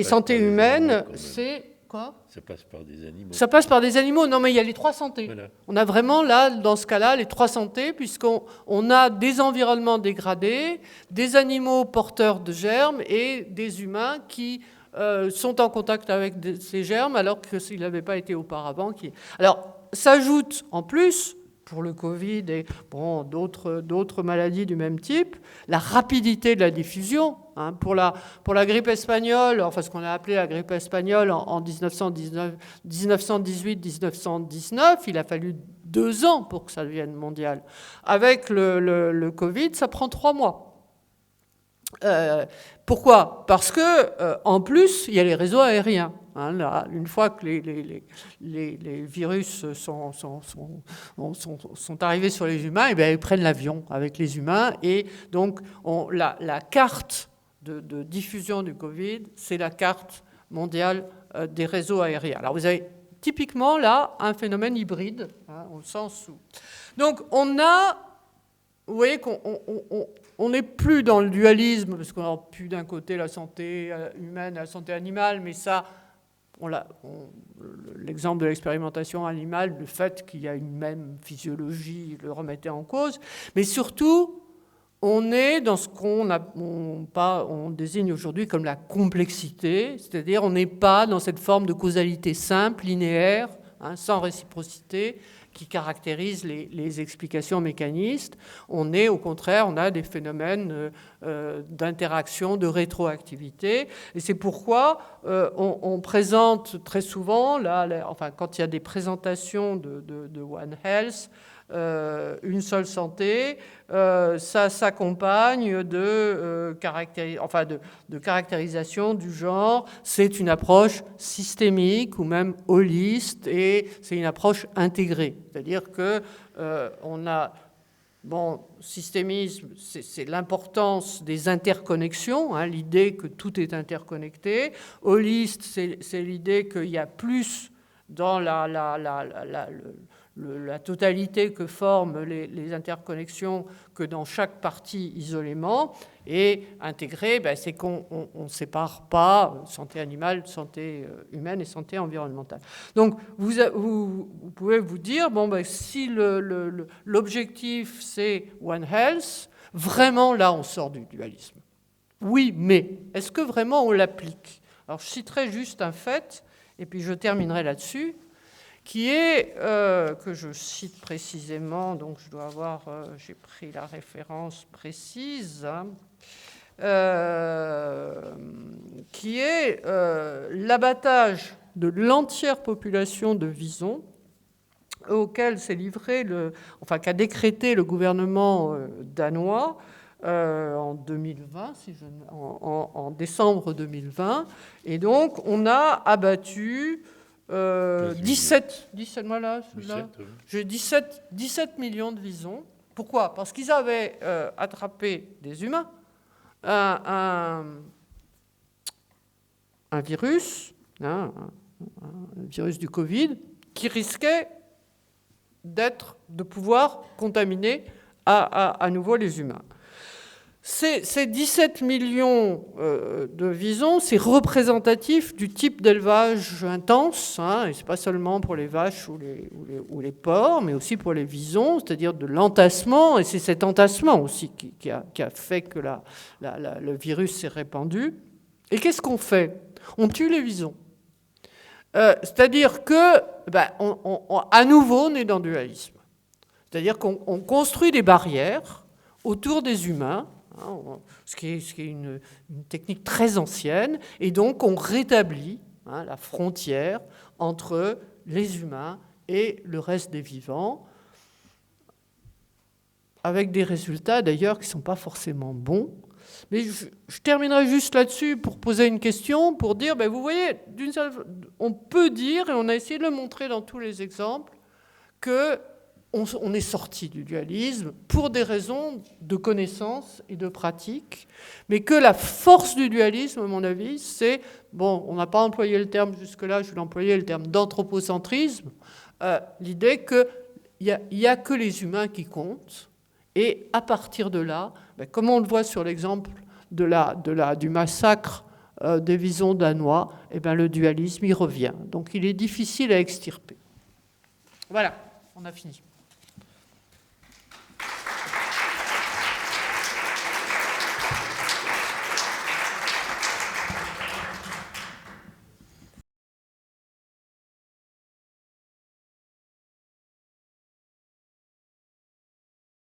santé humaine, c'est... Quoi ? Ça passe par des animaux. Ça passe par des animaux. Non, mais il y a les trois santés. Voilà. On a vraiment, là, dans ce cas-là, les trois santés, puisqu'on a des environnements dégradés, des animaux porteurs de germes et des humains qui sont en contact avec ces germes alors que s'ils n'avaient pas été auparavant. Alors, s'ajoute en plus, pour le Covid et d'autres maladies du même type, la rapidité de la diffusion. Pour la grippe espagnole, enfin ce qu'on a appelé la grippe espagnole en 1918-1919, il a fallu 2 ans pour que ça devienne mondial. Avec le Covid, ça prend 3 mois. Pourquoi ? Parce que en plus, il y a les réseaux aériens. Hein, là, une fois que les virus sont arrivés sur les humains, et bien, ils prennent l'avion avec les humains. Et donc, la carte de diffusion du Covid, c'est la carte mondiale des réseaux aériens. Alors, vous avez typiquement là un phénomène hybride, hein, au sens où... Donc, vous voyez qu'on n'est plus dans le dualisme, parce qu'on n'a plus d'un côté la santé humaine et la santé animale, mais ça... l'exemple de l'expérimentation animale, le fait qu'il y a une même physiologie, le remettait en cause. Mais surtout, on est dans ce on désigne aujourd'hui comme la complexité, c'est-à-dire on n'est pas dans cette forme de causalité simple, linéaire, hein, sans réciprocité, qui caractérise les explications mécanistes. On est, au contraire, on a des phénomènes d'interaction, de rétroactivité. Et c'est pourquoi on présente très souvent, quand il y a des présentations de One Health, une seule santé, ça s'accompagne de caractérisation du genre. C'est une approche systémique ou même holiste, et c'est une approche intégrée. C'est-à-dire que on a... Bon, systémisme, c'est l'importance des interconnexions, hein, l'idée que tout est interconnecté. Holiste, c'est l'idée qu'il y a plus dans la totalité que forment les interconnexions que dans chaque partie isolément. Et intégré, c'est qu'on ne sépare pas santé animale, santé humaine et santé environnementale. Donc vous pouvez vous dire, si l'objectif c'est One Health, vraiment là on sort du dualisme. Oui, mais est-ce que vraiment on l'applique ? Alors je citerai juste un fait, et puis je terminerai là-dessus, qui est, que je cite précisément, donc je dois avoir, j'ai pris la référence précise, hein, qui est l'abattage de l'entière population de visons, auquel s'est livré, qu'a décrété le gouvernement danois en 2020, en décembre 2020. Et donc, on a abattu 17 millions de visons. Pourquoi ? Parce qu'ils avaient attrapé des humains un virus, hein, un virus du Covid, qui risquait de pouvoir contaminer à nouveau les humains. Ces 17 millions de visons, c'est représentatif du type d'élevage intense, hein, et ce n'est pas seulement pour les vaches ou les porcs, mais aussi pour les visons, c'est-à-dire de l'entassement, et c'est cet entassement aussi qui a fait que le virus s'est répandu. Et qu'est-ce qu'on fait ? On tue les visons. C'est-à-dire que, à nouveau, on est dans le dualisme. C'est-à-dire qu'on construit des barrières autour des humains, ce qui est une technique très ancienne, et donc on rétablit la frontière entre les humains et le reste des vivants, avec des résultats d'ailleurs qui ne sont pas forcément bons. Mais je terminerai juste là-dessus pour poser une question, pour dire, vous voyez, on peut dire, et on a essayé de le montrer dans tous les exemples, que on est sorti du dualisme pour des raisons de connaissance et de pratique, mais que la force du dualisme, à mon avis, c'est, on n'a pas employé le terme jusque-là, je vais employer le terme d'anthropocentrisme, l'idée qu'il n'y a que les humains qui comptent, et à partir de là, comme on le voit sur l'exemple du massacre des visons danois, le dualisme y revient. Donc il est difficile à extirper. Voilà, on a fini.